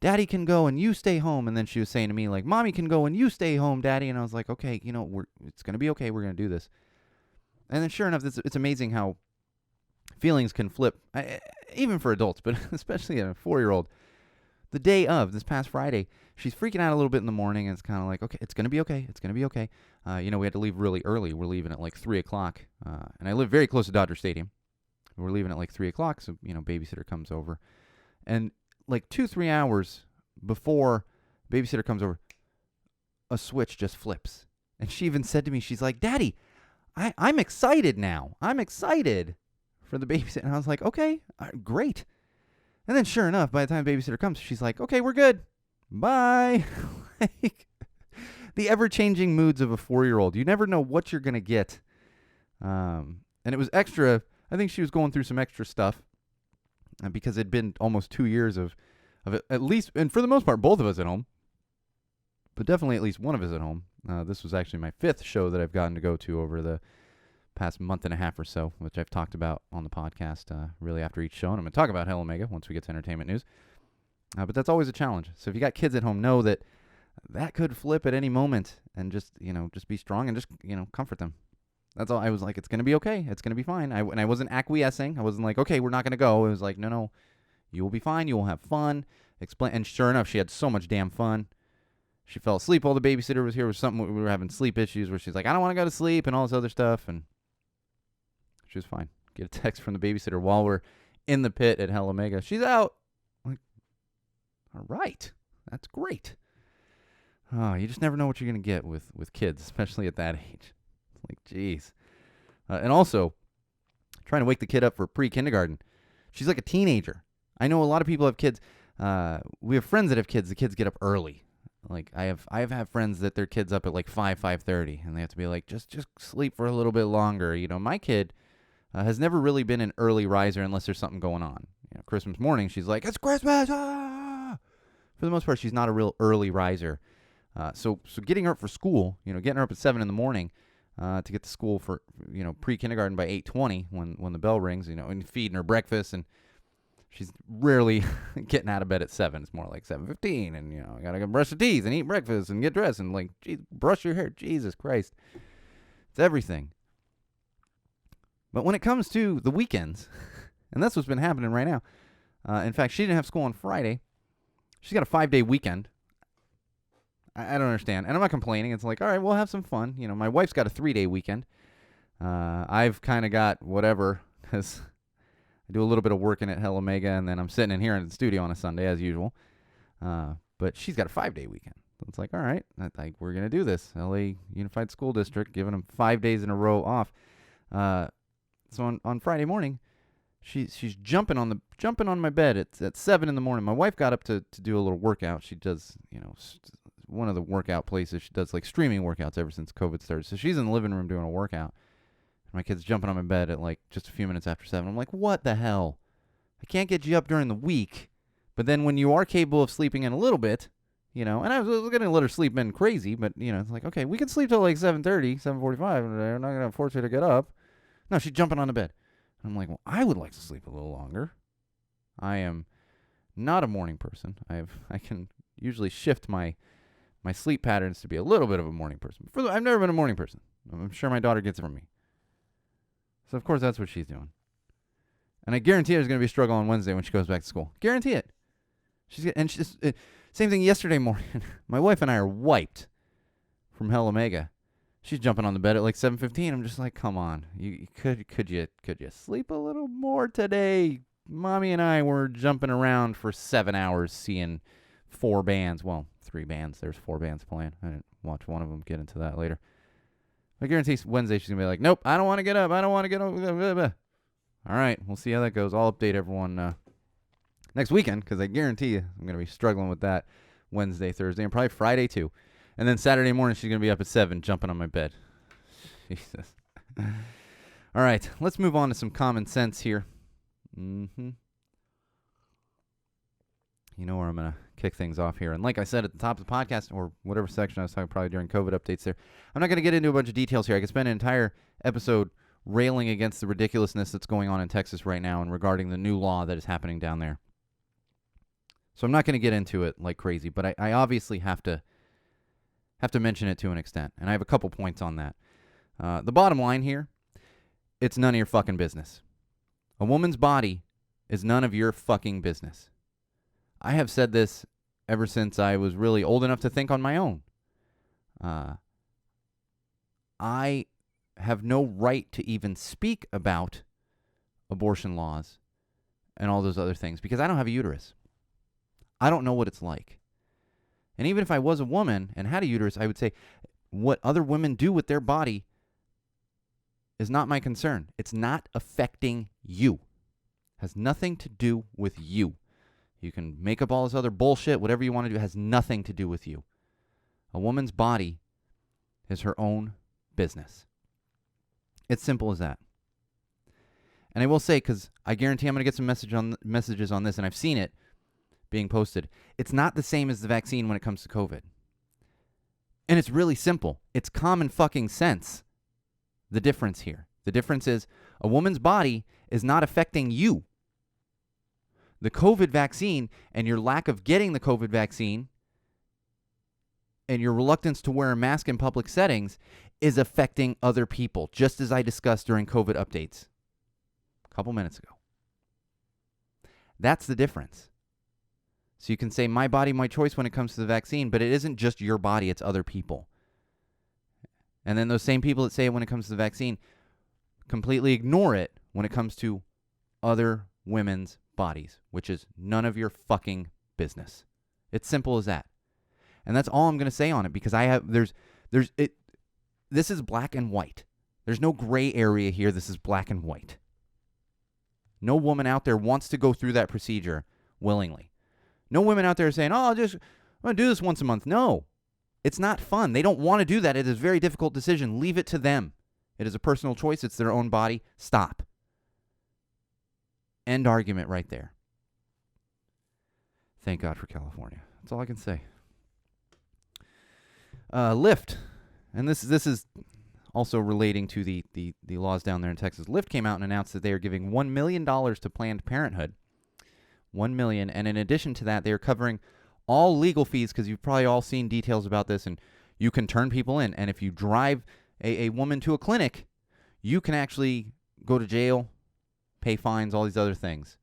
Daddy can go and you stay home. And then she was saying to me, like, Mommy can go and you stay home, Daddy. And I was like, okay, it's going to be okay. We're going to do this. And then sure enough, it's amazing how feelings can flip, even for adults, but especially a 4-year-old. The day of, this past Friday, she's freaking out a little bit in the morning, and it's kind of like, okay, it's going to be okay. It's going to be okay. We had to leave really early. We're leaving at like 3 o'clock. And I live very close to Dodger Stadium. We're leaving at like 3 o'clock, so, babysitter comes over. And like 2-3 hours before babysitter comes over, a switch just flips. And she even said to me, she's like, Daddy, I'm excited now. I'm excited for the babysitter. And I was like, okay, great. And then sure enough, by the time babysitter comes, she's like, okay, we're good. Bye. Like, the ever-changing moods of a 4-year-old. You never know what you're going to get. And it was extra. I think she was going through some extra stuff because it'd been almost 2 years of at least, and for the most part, both of us at home. But definitely at least one of us at home. This was actually my 5th show that I've gotten to go to over the past month and a half or so, which I've talked about on the podcast really after each show. And I'm going to talk about Hell Omega once we get to entertainment news. But that's always a challenge. So if you got kids at home, know that could flip at any moment, and just be strong and just, comfort them. That's all. I was like, it's going to be okay. It's going to be fine. And I wasn't acquiescing. I wasn't like, okay, we're not going to go. It was like, no, you will be fine. You will have fun. And sure enough, she had so much damn fun. She fell asleep while the babysitter was here. It was something we were having sleep issues where she's like, I don't want to go to sleep and all this other stuff. And she was fine. Get a text from the babysitter while we're in the pit at Hell Omega. She's out. I'm like, all right. That's great. Oh, you just never know what you're going to get with kids, especially at that age. It's like, geez. And also, trying to wake the kid up for pre-kindergarten. She's like a teenager. I know a lot of people have kids. We have friends that have kids. The kids get up early. Like I have had friends that their kids up at like 5:30, and they have to be like, just sleep for a little bit longer. My kid has never really been an early riser unless there's something going on. Christmas morning, she's like, it's Christmas. Ah! For the most part, she's not a real early riser. So getting her up for school, getting her up at 7 in the morning to get to school for, pre-kindergarten by 8:20 when the bell rings, and feeding her breakfast, and she's rarely getting out of bed at 7. It's more like 7:15, and, I gotta go brush the teeth and eat breakfast and get dressed and, like, geez, brush your hair. Jesus Christ. It's everything. But when it comes to the weekends, and that's what's been happening right now. In fact, she didn't have school on Friday. She's got a 5-day weekend. I don't understand. And I'm not complaining. It's like, all right, we'll have some fun. My wife's got a 3-day weekend. I've kind of got whatever, because I do a little bit of working at Hell Omega, and then I'm sitting in here in the studio on a Sunday, as usual. But she's got a 5-day weekend. So it's like, all right, we're going to do this. LA Unified School District, giving them 5 days in a row off. So on Friday morning, she's jumping on my bed at 7 in the morning. My wife got up to do a little workout. She does, one of the workout places. She does like streaming workouts ever since COVID started. So she's in the living room doing a workout. My kid's jumping on my bed at like just a few minutes after 7. I'm like, what the hell? I can't get you up during the week. But then when you are capable of sleeping in a little bit, and I was going to let her sleep in crazy, but, it's like, okay, we can sleep till like 7:30, 7:45. We're not going to force her to get up. No, she's jumping on the bed. I'm like, well, I would like to sleep a little longer. I am not a morning person. I can usually shift my sleep patterns to be a little bit of a morning person. I've never been a morning person. I'm sure my daughter gets it from me. So, of course, that's what she's doing. And I guarantee there's going to be a struggle on Wednesday when she goes back to school. Guarantee it. Same thing yesterday morning. My wife and I are wiped from Hell Omega. She's jumping on the bed at like 7:15. I'm just like, come on. Could you sleep a little more today? Mommy and I were jumping around for 7 hours seeing 4 bands. Well, 3 bands. There's 4 bands playing. I didn't watch one of them. Get into that later. I guarantee Wednesday she's going to be like, nope, I don't want to get up. I don't want to get up. Blah, blah, blah. All right, we'll see how that goes. I'll update everyone next weekend, because I guarantee you I'm going to be struggling with that Wednesday, Thursday, and probably Friday too. And then Saturday morning, she's going to be up at 7 jumping on my bed. Jesus. All right, let's move on to some common sense here. You know where I'm going to kick things off here. And like I said at the top of the podcast, or whatever section I was talking probably during COVID updates there, I'm not going to get into a bunch of details here. I could spend an entire episode railing against the ridiculousness that's going on in Texas right now and regarding the new law that is happening down there. So I'm not going to get into it like crazy, but I obviously have to mention it to an extent. And I have a couple points on that. The bottom line here, it's none of your fucking business. A woman's body is none of your fucking business. I have said this ever since I was really old enough to think on my own. I have no right to even speak about abortion laws and all those other things because I don't have a uterus. I don't know what it's like. And even if I was a woman and had a uterus, I would say what other women do with their body is not my concern. It's not affecting you. It has nothing to do with you. You can make up all this other bullshit, whatever you want to do. It has nothing to do with you. A woman's body is her own business. It's simple as that. And I will say, because I guarantee I'm going to get some messages on this, and I've seen it being posted. It's not the same as the vaccine when it comes to COVID. And it's really simple. It's common fucking sense. The difference here. The difference is a woman's body is not affecting you. The COVID vaccine and your lack of getting the COVID vaccine and your reluctance to wear a mask in public settings is affecting other people, just as I discussed during COVID updates a couple minutes ago. That's the difference. So you can say, my body, my choice when it comes to the vaccine, but it isn't just your body, it's other people. And then those same people that say it when it comes to the vaccine completely ignore it when it comes to other women's bodies, which is none of your fucking business. It's simple as that. And that's all I'm going to say on it because this is black and white. There's no gray area here. This is black and white. No woman out there wants to go through that procedure willingly. No women out there saying, I'm going to do this once a month. No, it's not fun. They don't want to do that. It is a very difficult decision. Leave it to them. It is a personal choice. It's their own body. Stop. End argument right there. Thank God for California. That's all I can say. Lyft, and this is also relating to the laws down there in Texas. Lyft came out and announced that they are giving $1 million to Planned Parenthood. $1 million, and in addition to that, they are covering all legal fees because you've probably all seen details about this, and you can turn people in. And if you drive a woman to a clinic, you can actually go to jail, pay fines, all these other things.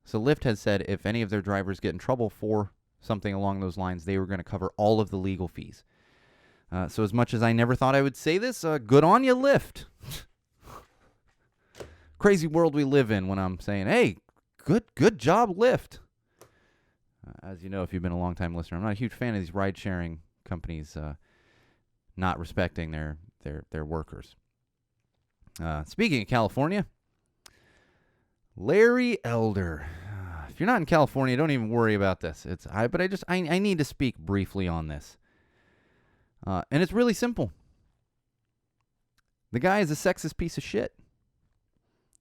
So Lyft has said if any of their drivers get in trouble for something along those lines, they were going to cover all of the legal fees. So as much as I never thought I would say this, good on you, Lyft. Crazy world we live in when I'm saying, hey, good job, Lyft. As you know, if you've been a long-time listener, I'm not a huge fan of these ride-sharing companies not respecting their workers. Speaking of California, Larry Elder. If you're not in California, don't even worry about this. I need to speak briefly on this. And it's really simple. The guy is a sexist piece of shit.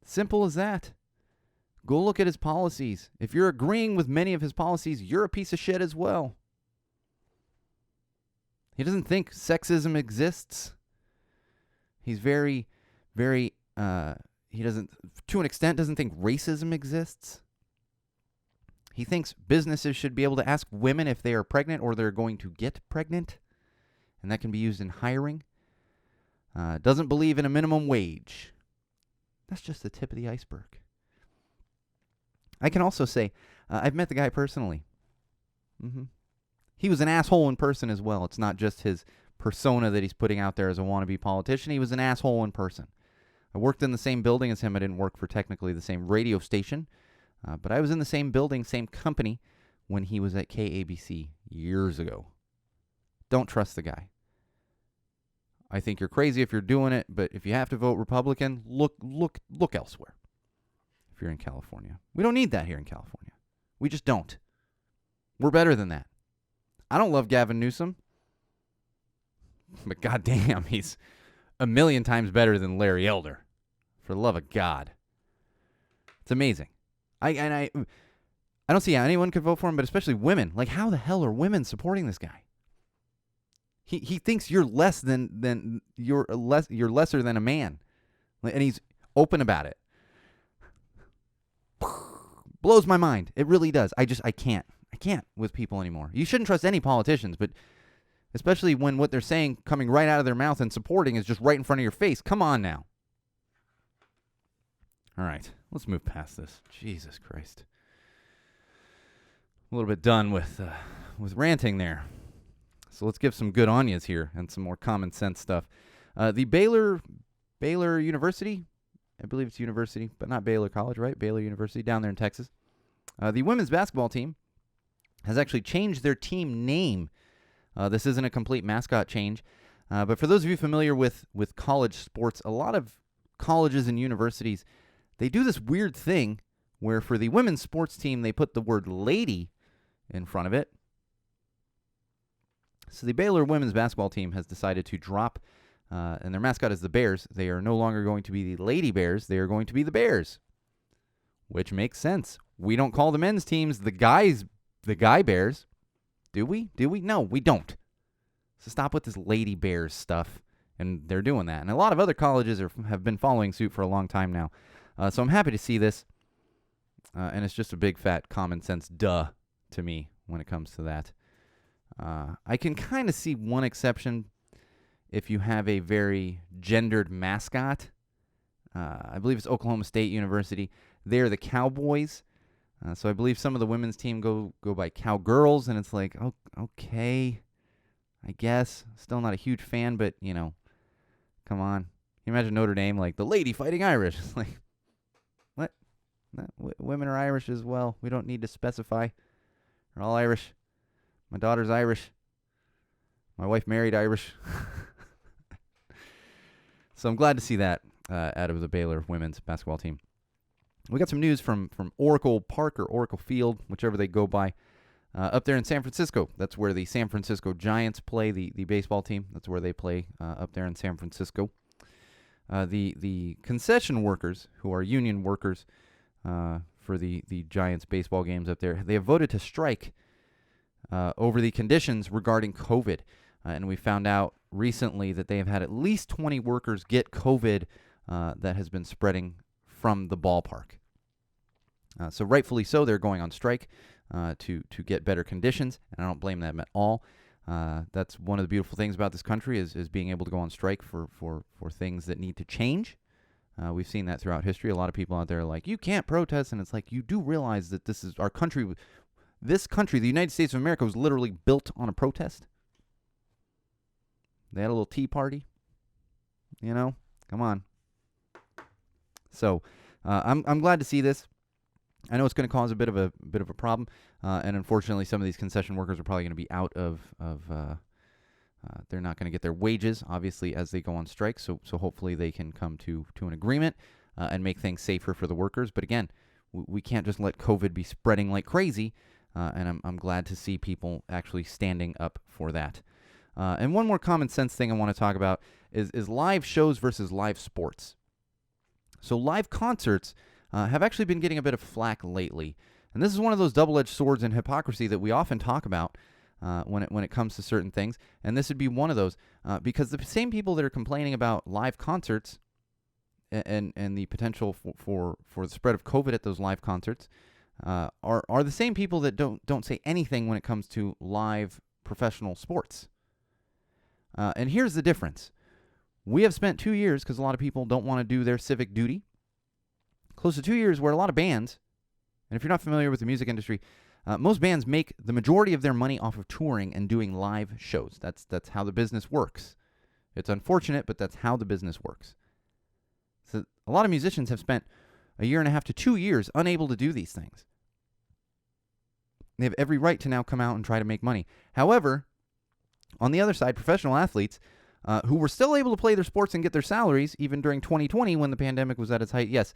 Simple as that. Go look at his policies. If you're agreeing with many of his policies, you're a piece of shit as well. He doesn't think sexism exists. He's very, very, he doesn't, to an extent, doesn't think racism exists. He thinks businesses should be able to ask women if they are pregnant or they're going to get pregnant, and that can be used in hiring. Doesn't believe in a minimum wage. That's just the tip of the iceberg. I can also say, I've met the guy personally. He was an asshole in person as well. It's not just his persona that he's putting out there as a wannabe politician. He was an asshole in person. I worked in the same building as him. I didn't work for technically the same radio station, but I was in the same building, same company when he was at KABC years ago. Don't trust the guy. I think you're crazy if you're doing it, but if you have to vote Republican, look elsewhere. If you're in California. We don't need that here in California. We just don't. We're better than that. I don't love Gavin Newsom, but goddamn, he's a million times better than Larry Elder. For the love of God. It's amazing. I don't see how anyone could vote for him, but especially women. Like, how the hell are women supporting this guy? He thinks you're lesser than a man, and he's open about it. Blows my mind. It really does. I can't with people anymore. You shouldn't trust any politicians, but especially when what they're saying coming right out of their mouth and supporting is just right in front of your face. Come on now. All right, let's move past this. Jesus Christ. A little bit done with ranting there. So let's give some good onions here and some more common sense stuff. The Baylor University, I believe it's university, but not Baylor College, right? Baylor University down there in Texas. The women's basketball team has actually changed their team name. This isn't a complete mascot change, but for those of you familiar with college sports, a lot of colleges and universities, they do this weird thing where for the women's sports team, they put the word lady in front of it. So the Baylor women's basketball team has decided to drop, and their mascot is the Bears. They are no longer going to be the Lady Bears. They are going to be the Bears, which makes sense. We don't call the men's teams the Guy Bears. Do we? No, we don't. So stop with this Lady Bears stuff. And they're doing that. And a lot of other colleges have been following suit for a long time now. So I'm happy to see this. And it's just a big, fat, common sense duh to me when it comes to that. I can kind of see one exception if you have a very gendered mascot. I believe it's Oklahoma State University. They're the Cowboys. So I believe some of the women's team go by Cowgirls, and it's like, oh, okay, I guess. Still not a huge fan, but, you know, come on. Can you imagine Notre Dame, like, the Lady Fighting Irish? It's like, what? No, women are Irish as well. We don't need to specify. They're all Irish. My daughter's Irish. My wife married Irish. So I'm glad to see that out of the Baylor women's basketball team. We got some news from Oracle Park or Oracle Field, whichever they go by, up there in San Francisco. That's where the San Francisco Giants play, the baseball team. That's where they play up there in San Francisco. The concession workers, who are union workers for the Giants baseball games up there, they have voted to strike over the conditions regarding COVID. And we found out recently that they have had at least 20 workers get COVID that has been spreading from the ballpark. So rightfully so, they're going on strike to get better conditions, and I don't blame them at all. That's one of the beautiful things about this country is being able to go on strike for things that need to change. We've seen that throughout history. A lot of people out there are like, you can't protest, and it's like, you do realize that this is our country. This country, the United States of America, was literally built on a protest. They had a little tea party. You know, come on. So I'm glad to see this. I know it's going to cause a bit of a problem, and unfortunately, some of these concession workers are probably going to be out of they're not going to get their wages, obviously, as they go on strike. So hopefully they can come to an agreement and make things safer for the workers. But again, we can't just let COVID be spreading like crazy, and I'm glad to see people actually standing up for that. And one more common sense thing I want to talk about is live shows versus live sports. So live concerts have actually been getting a bit of flack lately. And this is one of those double-edged swords in hypocrisy that we often talk about when it comes to certain things. And this would be one of those because the same people that are complaining about live concerts and the potential for the spread of COVID at those live concerts are the same people that don't say anything when it comes to live professional sports. And here's the difference. We have spent 2 years, because a lot of people don't want to do their civic duty, close to 2 years where a lot of bands, and if you're not familiar with the music industry, most bands make the majority of their money off of touring and doing live shows. That's how the business works. It's unfortunate, but that's how the business works. So a lot of musicians have spent 1.5 to 2 years unable to do these things. They have every right to now come out and try to make money. However, on the other side, professional athletes who were still able to play their sports and get their salaries even during 2020 when the pandemic was at its height. Yes,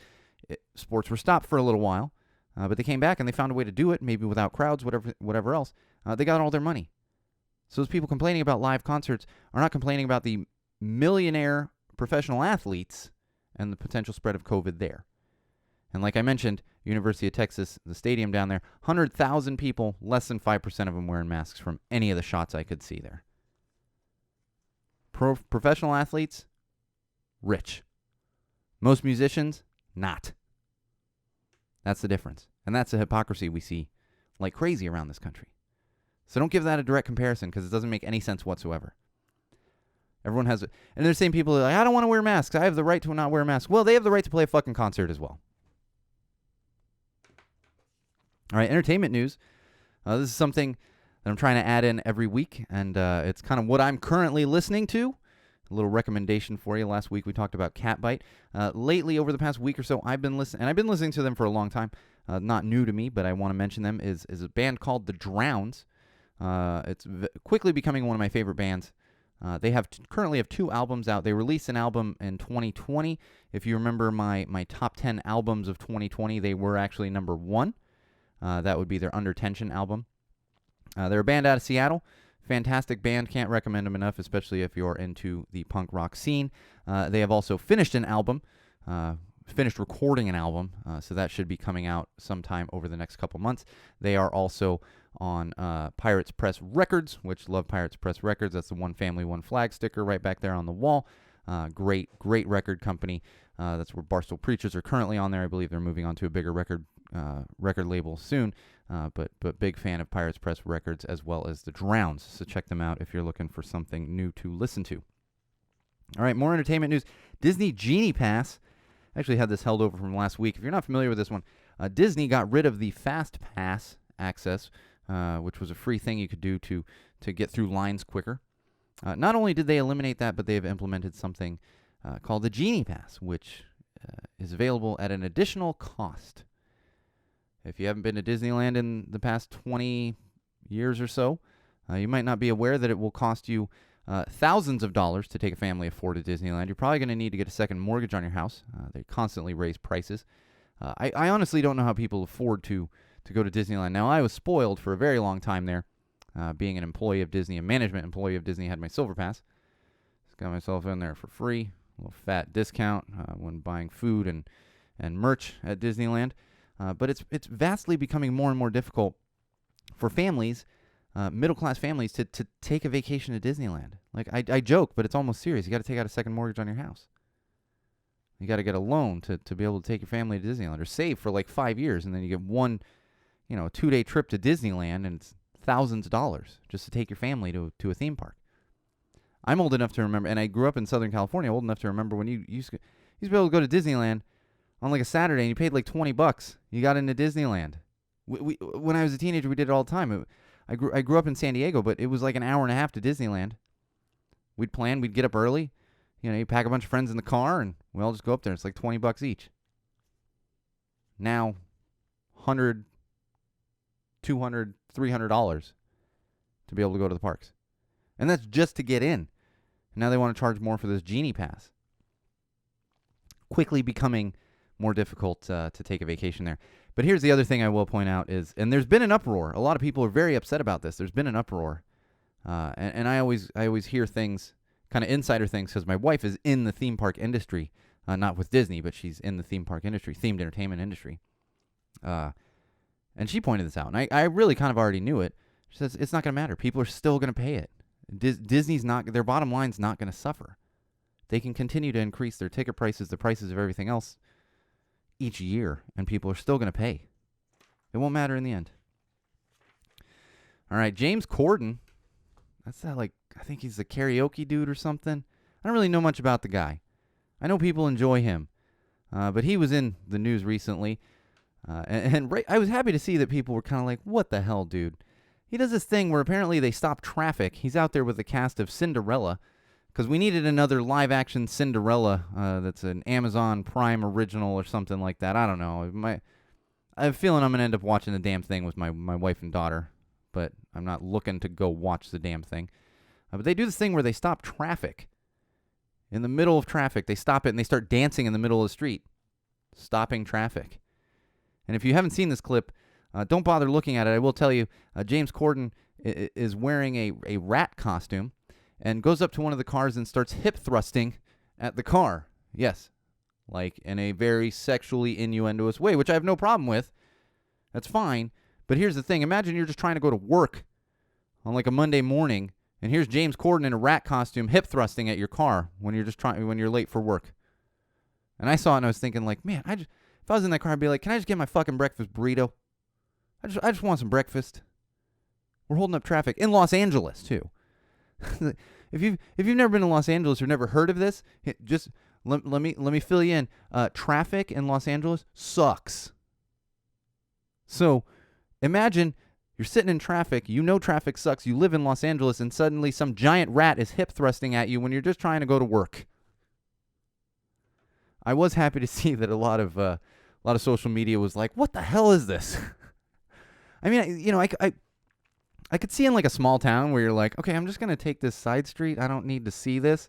sports were stopped for a little while, but they came back and they found a way to do it, maybe without crowds, whatever else. They got all their money. So those people complaining about live concerts are not complaining about the millionaire professional athletes and the potential spread of COVID there. And like I mentioned, University of Texas, the stadium down there, 100,000 people, less than 5% of them wearing masks from any of the shots I could see there. Professional athletes, rich. Most musicians, not. That's the difference. And that's the hypocrisy we see like crazy around this country. So don't give that a direct comparison because it doesn't make any sense whatsoever. Everyone has it. And there's the same people that are like, I don't want to wear masks. I have the right to not wear a mask. Well, they have the right to play a fucking concert as well. All right, entertainment news. This is something that I'm trying to add in every week, and it's kind of what I'm currently listening to. A little recommendation for you. Last week we talked about Catbite. Lately, over the past week or so, I've been listening, and I've been listening to them for a long time. Not new to me, but I want to mention them. Is a band called The Drowns. It's quickly becoming one of my favorite bands. They currently have 2 albums out. They released an album in 2020. If you remember my top 10 albums of 2020, they were actually number 1. That would be their Under Tension album. They're a band out of Seattle. Fantastic band. Can't recommend them enough, especially if you're into the punk rock scene. They have also finished an album, finished recording an album, so that should be coming out sometime over the next couple months. They are also on Pirates Press Records, which love Pirates Press Records. That's the One Family, One Flag sticker right back there on the wall. Great record company. That's where Barstool Preachers are currently on there. I believe they're moving on to a bigger record label soon. But big fan of Pirates Press Records as well as The Drowns. So check them out if you're looking for something new to listen to. All right, more entertainment news. Disney Genie Pass. I actually had this held over from last week. If you're not familiar with this one, Disney got rid of the Fast Pass access, which was a free thing you could do to get through lines quicker. Not only did they eliminate that, but they have implemented something called the Genie Pass, which is available at an additional cost. If you haven't been to Disneyland in the past 20 years or so, you might not be aware that it will cost you thousands of dollars to take a family of 4 to Disneyland. You're probably going to need to get a second mortgage on your house. They constantly raise prices. I honestly don't know how people afford to go to Disneyland. Now, I was spoiled for a very long time there. Being an employee of Disney, a management employee of Disney, had my Silver Pass. Just got myself in there for free, a little fat discount when buying food and merch at Disneyland. But it's vastly becoming more and more difficult for families, middle-class families, to take a vacation to Disneyland. Like, I joke, but it's almost serious. You got to take out a second mortgage on your house. You got to get a loan to be able to take your family to Disneyland, or save for like 5 years, and then you get one, a 2-day trip to Disneyland, and it's thousands of dollars just to take your family to a theme park. I'm old enough to remember, and I grew up in Southern California, old enough to remember when you used to be able to go to Disneyland on like a Saturday, and you paid like $20. You got into Disneyland. When I was a teenager, we did it all the time. I grew up in San Diego, but it was like an hour and a half to Disneyland. We'd plan, we'd get up early. You pack a bunch of friends in the car, and we all just go up there. It's like $20 each. Now, $100, $200, $300 to be able to go to the parks. And that's just to get in. Now they want to charge more for this Genie Pass. Quickly becoming more difficult to take a vacation there. But here's the other thing I will point out is, and there's been an uproar. A lot of people are very upset about this. There's been an uproar. And I always hear things, kind of insider things, because my wife is in the theme park industry. Not with Disney, but she's in the theme park industry, themed entertainment industry. And she pointed this out. And I really kind of already knew it. She says, it's not going to matter. People are still going to pay it. Disney's not, their bottom line's not going to suffer. They can continue to increase their ticket prices, the prices of everything else each year, and people are still going to pay. It won't matter in the end. All right, James Corden. That's that, like, I think he's the karaoke dude or something. I don't really know much about the guy. I know people enjoy him, but he was in the news recently, and I was happy to see that people were kind of like, what the hell, dude? He does this thing where apparently they stop traffic. He's out there with the cast of Cinderella, because we needed another live-action Cinderella that's an Amazon Prime original or something like that. I don't know. I have a feeling I'm going to end up watching the damn thing with my wife and daughter, but I'm not looking to go watch the damn thing. But they do this thing where they stop traffic. In the middle of traffic, they stop it and they start dancing in the middle of the street, stopping traffic. And if you haven't seen this clip, don't bother looking at it. I will tell you, James Corden is wearing a rat costume and goes up to one of the cars and starts hip thrusting at the car. Yes, like in a very sexually innuendoous way, which I have no problem with. That's fine. But here's the thing. Imagine you're just trying to go to work on like a Monday morning, and here's James Corden in a rat costume hip thrusting at your car when you're late for work. And I saw it and I was thinking like, man, if I was in that car, I'd be like, can I just get my fucking breakfast burrito? I just want some breakfast. We're holding up traffic in Los Angeles too. If you've never been to Los Angeles or never heard of this, just let me fill you in. Traffic in Los Angeles sucks. So imagine you're sitting in traffic, you know traffic sucks, you live in Los Angeles, and suddenly some giant rat is hip thrusting at you when you're just trying to go to work. I was happy to see that a lot of social media was like, what the hell is this? I mean, I could see in like a small town where you're like, okay, I'm just going to take this side street. I don't need to see this.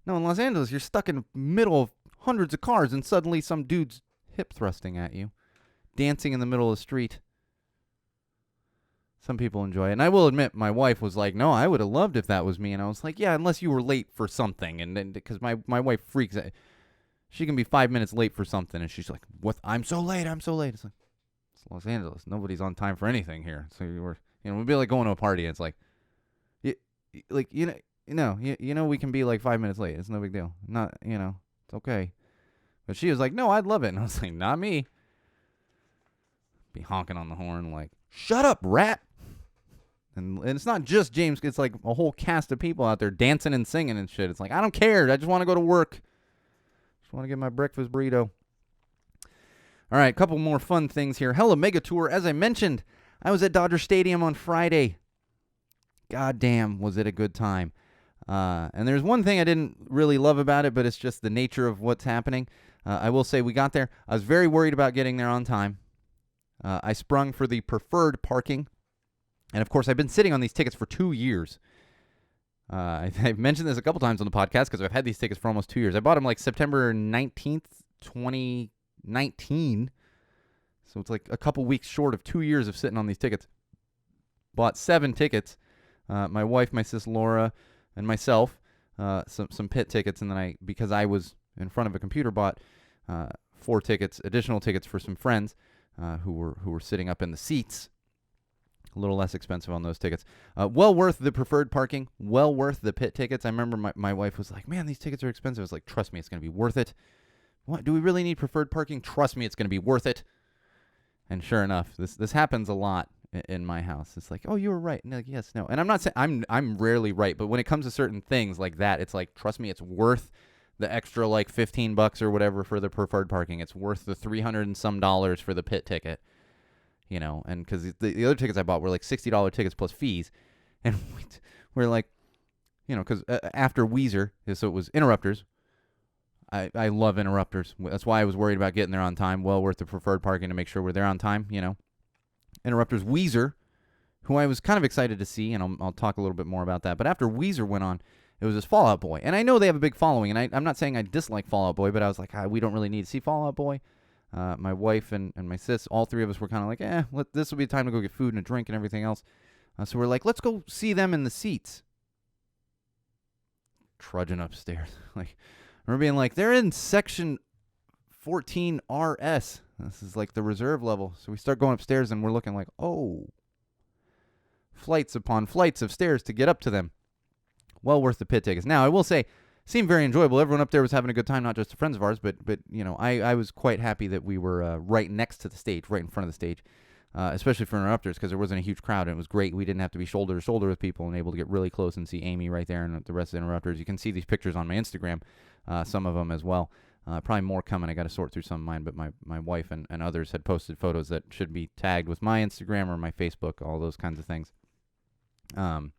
No, in Los Angeles, you're stuck in the middle of hundreds of cars and suddenly some dude's hip thrusting at you, dancing in the middle of the street. Some people enjoy it. And I will admit, my wife was like, no, I would have loved if that was me. And I was like, yeah, unless you were late for something. And then, because my wife freaks out. She can be 5 minutes late for something. And she's like, what? I'm so late. It's like, it's Los Angeles. Nobody's on time for anything here. So we'd be like going to a party. And it's like, we can be like 5 minutes late. It's no big deal. It's okay. But she was like, no, I'd love it. And I was like, not me. Be honking on the horn like, shut up, rat. And it's not just James. It's like a whole cast of people out there dancing and singing and shit. It's like, I don't care. I just want to go to work. Just want to get my breakfast burrito. All right, a couple more fun things here. Hella Mega Tour. As I mentioned, I was at Dodger Stadium on Friday. God damn, was it a good time. And there's one thing I didn't really love about it, but it's just the nature of what's happening. I will say we got there. I was very worried about getting there on time. I sprung for the preferred parking. And, of course, I've been sitting on these tickets for 2 years. I've mentioned this a couple times on the podcast because I've had these tickets for almost 2 years. I bought them like September 19th, 2019. So it's like a couple weeks short of 2 years of sitting on these tickets. Bought 7 tickets. My wife, my sis Laura, and myself, some pit tickets. And then because I was in front of a computer, bought 4 tickets, additional tickets for some friends who were sitting up in the seats. A little less expensive on those tickets. Well worth the preferred parking. Well worth the pit tickets. I remember my wife was like, man, these tickets are expensive. I was like, trust me, it's going to be worth it. What? Do we really need preferred parking? Trust me, it's going to be worth it. And sure enough, this happens a lot in my house. It's like, oh, you were right. And like, yes, no. And I'm not saying I'm rarely right, but when it comes to certain things like that, it's like, trust me, it's worth the extra like $15 or whatever for the preferred parking. It's worth the $300 and some for the pit ticket. And because the other tickets I bought were like $60 tickets plus fees. And we're like, because after Weezer, so it was Interrupters. I love Interrupters. That's why I was worried about getting there on time. Well worth the preferred parking to make sure we're there on time, Interrupters, Weezer, who I was kind of excited to see, and I'll talk a little bit more about that. But after Weezer went on, it was this Fall Out Boy. And I know they have a big following, and I'm not saying I dislike Fall Out Boy, but I was like, we don't really need to see Fall Out Boy. My wife and my sis, all three of us were kind of like, this will be the time to go get food and a drink and everything else. So we're like, let's go see them in the seats. Trudging upstairs. Like, I remember being like, they're in section 14RS. This is like the reserve level. So we start going upstairs and we're looking like, oh, flights upon flights of stairs to get up to them. Well worth the pit tickets. Now, I will say, seemed very enjoyable. Everyone up there was having a good time, not just the friends of ours, but I was quite happy that we were right next to the stage, right in front of the stage, especially for Interrupters, because there wasn't a huge crowd, and it was great. We didn't have to be shoulder to shoulder with people and able to get really close and see Amy right there and the rest of the Interrupters. You can see these pictures on my Instagram, some of them as well. Probably more coming. I got to sort through some of mine, but my wife and others had posted photos that should be tagged with my Instagram or my Facebook, all those kinds of things. And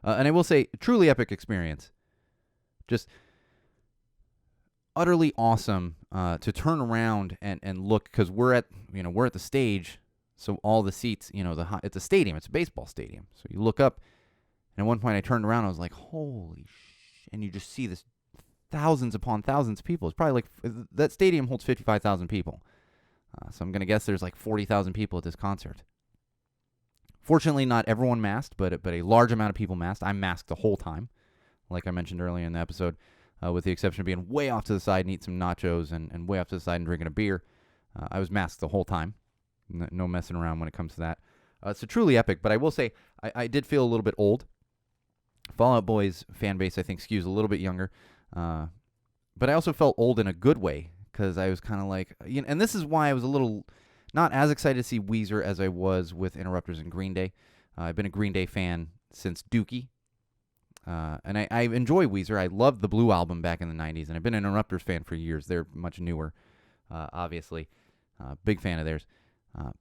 I will say, truly epic experience. Just utterly awesome to turn around and look, because we're at the stage, so all the seats, it's a stadium, it's a baseball stadium. So you look up, and at one point I turned around, I was like, holy shit, and you just see this thousands upon thousands of people. It's probably like, that stadium holds 55,000 people. So I'm going to guess there's like 40,000 people at this concert. Fortunately, not everyone masked, but a large amount of people masked. I'm masked the whole time, like I mentioned earlier in the episode, with the exception of being way off to the side and eating some nachos and way off to the side and drinking a beer. I was masked the whole time. No messing around when it comes to that. It's truly epic, but I will say I did feel a little bit old. Fall Out Boy's fan base, I think, skews a little bit younger. But I also felt old in a good way because I was kind of like, and this is why I was a little not as excited to see Weezer as I was with Interrupters and Green Day. I've been a Green Day fan since Dookie. And I enjoy Weezer. I loved the Blue Album back in the 90s, and I've been an Interrupters fan for years. They're much newer, obviously. Big fan of theirs.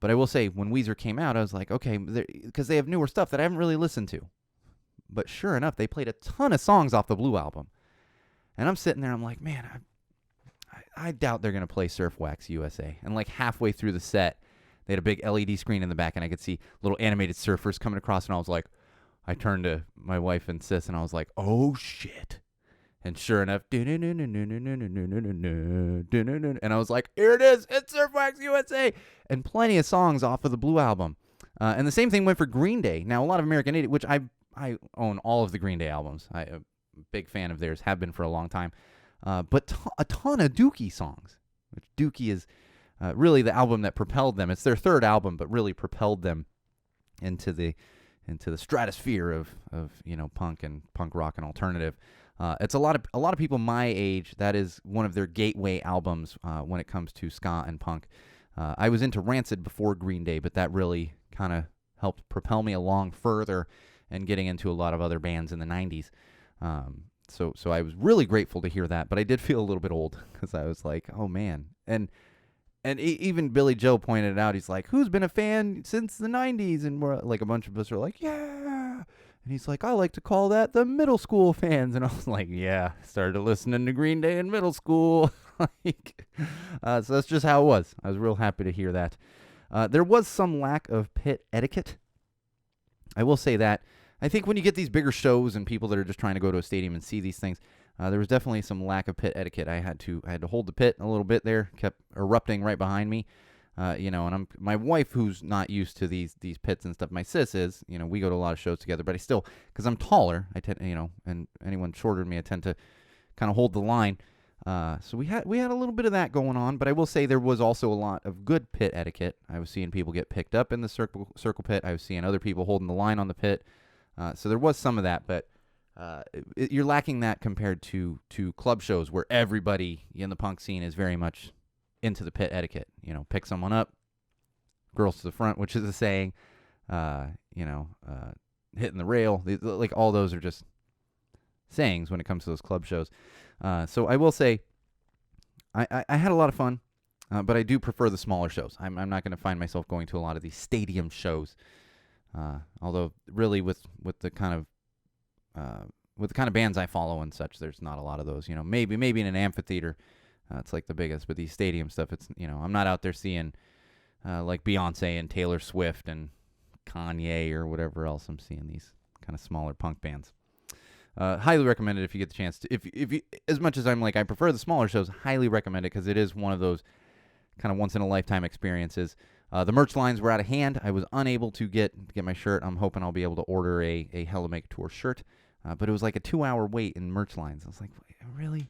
But I will say, when Weezer came out, I was like, okay, because they have newer stuff that I haven't really listened to. But sure enough, they played a ton of songs off the Blue Album. And I'm sitting there, I'm like, man, I doubt they're going to play Surf Wax USA. And like halfway through the set, they had a big LED screen in the back, and I could see little animated surfers coming across, and I was like, I turned to my wife and sis, and I was like, oh, shit. And sure enough, and I was like, here it is, it's Surf Wax USA, and plenty of songs off of the Blue Album. And the same thing went for Green Day. Now, a lot of American Idiot, which I own all of the Green Day albums. I'm a big fan of theirs, have been for a long time. But a ton of Dookie songs, which Dookie is really the album that propelled them. It's their third album, but really propelled them into the stratosphere of punk rock and alternative. It's a lot of people my age. That is one of their gateway albums when it comes to ska and punk. I was into Rancid before Green Day, but that really kind of helped propel me along further and getting into a lot of other bands in the 90s. So I was really grateful to hear that, but I did feel a little bit old because I was like, oh man. And even Billy Joe pointed it out. He's like, who's been a fan since the 90s? And we're like, a bunch of us are like, yeah. And he's like, I like to call that the middle school fans. And I was like, yeah, started listening to Green Day in middle school. So that's just how it was. I was real happy to hear that. There was some lack of pit etiquette. I will say that. I think when you get these bigger shows and people that are just trying to go to a stadium and see these things, there was definitely some lack of pit etiquette. I had to hold the pit a little bit there, kept erupting right behind me. And my wife, who's not used to these pits and stuff, my sis is, we go to a lot of shows together, but I still, because I'm taller, I tend, and anyone shorter than me, I tend to kind of hold the line. So we had a little bit of that going on, but I will say there was also a lot of good pit etiquette. I was seeing people get picked up in the circle pit. I was seeing other people holding the line on the pit. So there was some of that, but you're lacking that compared to club shows where everybody in the punk scene is very much into the pit etiquette. Pick someone up, girls to the front, which is a saying. Hitting the rail, like all those are just sayings when it comes to those club shows. So I will say, I had a lot of fun, but I do prefer the smaller shows. I'm not going to find myself going to a lot of these stadium shows. Although really with the kind of bands I follow and such, there's not a lot of those. Maybe in an amphitheater, it's like the biggest. But these stadium stuff, it's I'm not out there seeing like Beyonce and Taylor Swift and Kanye or whatever else. I'm seeing these kind of smaller punk bands. Highly recommend it if you get the chance to. If you, as much as I'm like I prefer the smaller shows, highly recommend it because it is one of those kind of once in a lifetime experiences. The merch lines were out of hand. I was unable to get my shirt. I'm hoping I'll be able to order a Hella Make Tour shirt. But it was like a 2-hour wait in merch lines. I was like, really?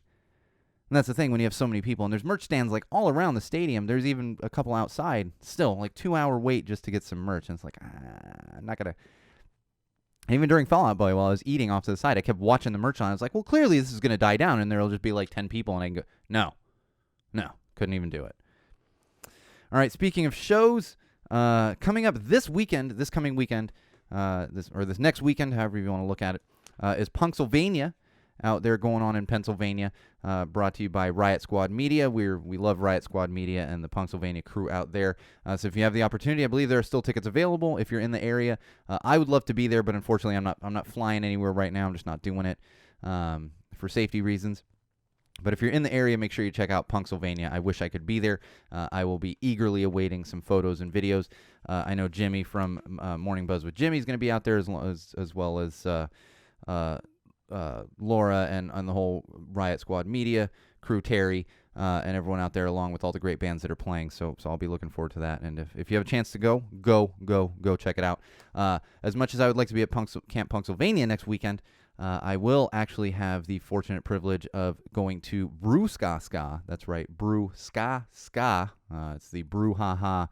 And that's the thing when you have so many people. And there's merch stands like all around the stadium. There's even a couple outside. Still, like 2-hour wait just to get some merch. And it's like, I'm not going to. Even during Fall Out Boy, while I was eating off to the side, I kept watching the merch line. I was like, well, clearly this is going to die down. And there'll just be like 10 people. And I can go, no, couldn't even do it. All right, speaking of shows, coming up this coming weekend, this next weekend, however you want to look at it, is Punksylvania out there going on in Pennsylvania, brought to you by Riot Squad Media. We love Riot Squad Media and the Punksylvania crew out there. So if you have the opportunity, I believe there are still tickets available if you're in the area. I would love to be there, but unfortunately I'm not flying anywhere right now. I'm just not doing it for safety reasons. But if you're in the area, make sure you check out Punksylvania. I wish I could be there. I will be eagerly awaiting some photos and videos. I know Jimmy from Morning Buzz with Jimmy is going to be out there as well as Laura and the whole Riot Squad Media crew, Terry. and everyone out there, along with all the great bands that are playing. So I'll be looking forward to that. And if you have a chance to go check it out. As much as I would like to be at Camp Punksylvania next weekend, I will actually have the fortunate privilege of going to Brew Ska Ska. That's right, Brew Ska Ska. It's the Brew Ha Ha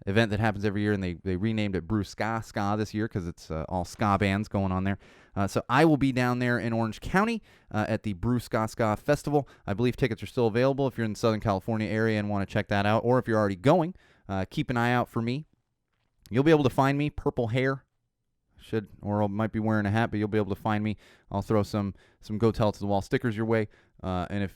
event that happens every year, and they renamed it Brew Ska Ska this year because it's all ska bands going on there. So I will be down there in Orange County at the Brew Ska Ska Festival. I believe tickets are still available if you're in the Southern California area and want to check that out, or if you're already going, keep an eye out for me. You'll be able to find me, purple hair, or I might be wearing a hat, but you'll be able to find me. I'll throw some Go Tell It to the Wall stickers your way, and if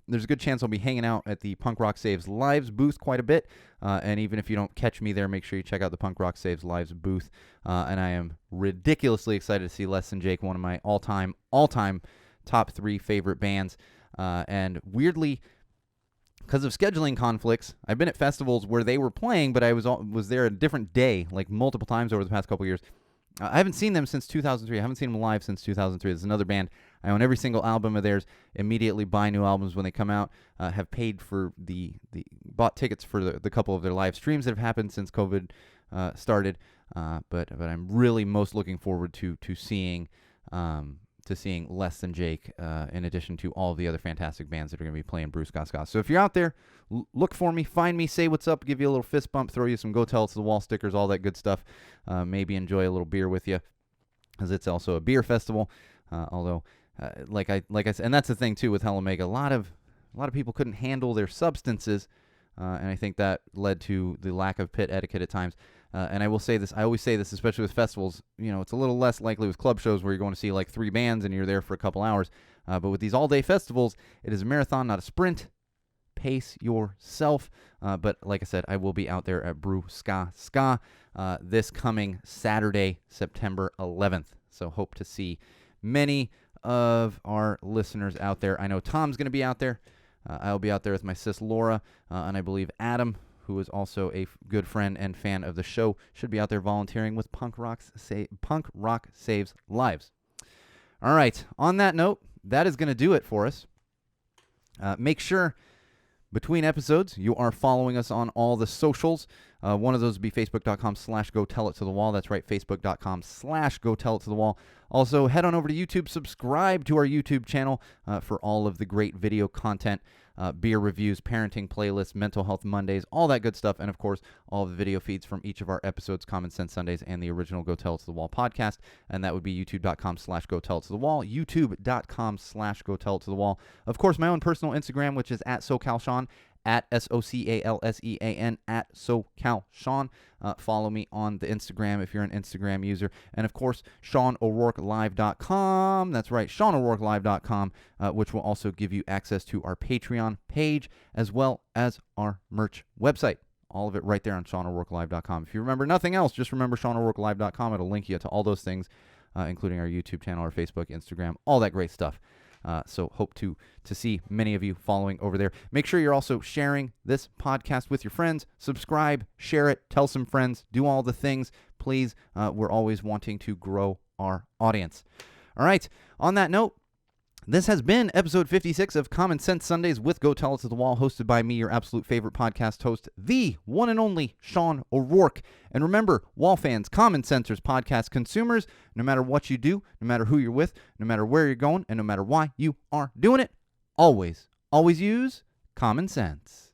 there's a good chance I'll be hanging out at the Punk Rock Saves Lives booth quite a bit. And even if you don't catch me there, make sure you check out the Punk Rock Saves Lives booth. And I am ridiculously excited to see Less Than Jake, one of my all-time top 3 favorite bands. And weirdly, because of scheduling conflicts, I've been at festivals where they were playing, but I was there a different day, like multiple times over the past couple years. I haven't seen them since 2003. I haven't seen them live since 2003. There's another band. I own every single album of theirs. Immediately buy new albums when they come out. Have paid for bought tickets for the couple of their live streams that have happened since COVID started. But I'm really most looking forward to seeing Less Than Jake, in addition to all the other fantastic bands that are going to be playing Brew Ska Ska. So if you're out there, look for me, find me, say what's up, give you a little fist bump, throw you some Go Tell It to the Wall stickers, all that good stuff. Maybe enjoy a little beer with you, because it's also a beer festival. Although, like I said, and that's the thing too with Hell Omega, a lot of people couldn't handle their substances, and I think that led to the lack of pit etiquette at times. And I will say this, I always say this, especially with festivals, it's a little less likely with club shows where you're going to see like 3 bands and you're there for a couple hours. But with these all-day festivals, it is a marathon, not a sprint. Pace yourself. But like I said, I will be out there at Brew Ska Ska this coming Saturday, September 11th. So hope to see many of our listeners out there. I know Tom's going to be out there. I'll be out there with my sis Laura, and I believe Adam, who is also a good friend and fan of the show, should be out there volunteering with Punk Rock Saves Lives. All right, on that note, that is going to do it for us. Make sure between episodes you are following us on all the socials. One of those would be facebook.com/GoTellItToTheWall. That's right, facebook.com/GoTellItToTheWall. Also, head on over to YouTube. Subscribe to our YouTube channel for all of the great video content, beer reviews, parenting playlists, mental health Mondays, all that good stuff. And, of course, all the video feeds from each of our episodes, Common Sense Sundays, and the original Go Tell It to the Wall podcast. And that would be youtube.com/GoTellItToTheWall, youtube.com/GoTellItToTheWall. Of course, my own personal Instagram, which is at SoCalSean, at SoCalSean, at SoCalSean. Follow me on the Instagram if you're an Instagram user. And, of course, SeanO'RourkeLive.com. That's right, SeanO'RourkeLive.com, which will also give you access to our Patreon page as well as our merch website. All of it right there on SeanO'RourkeLive.com. If you remember nothing else, just remember SeanO'RourkeLive.com. It'll link you to all those things, including our YouTube channel, our Facebook, Instagram, all that great stuff. So hope to see many of you following over there. Make sure you're also sharing this podcast with your friends. Subscribe, share it, tell some friends, do all the things. Please, we're always wanting to grow our audience. All right, on that note, this has been episode 56 of Common Sense Sundays with Go Tell It to the Wall, hosted by me, your absolute favorite podcast host, the one and only Sean O'Rourke. And remember, Wall fans, Common Sensors podcast consumers, no matter what you do, no matter who you're with, no matter where you're going, and no matter why you are doing it, always use common sense.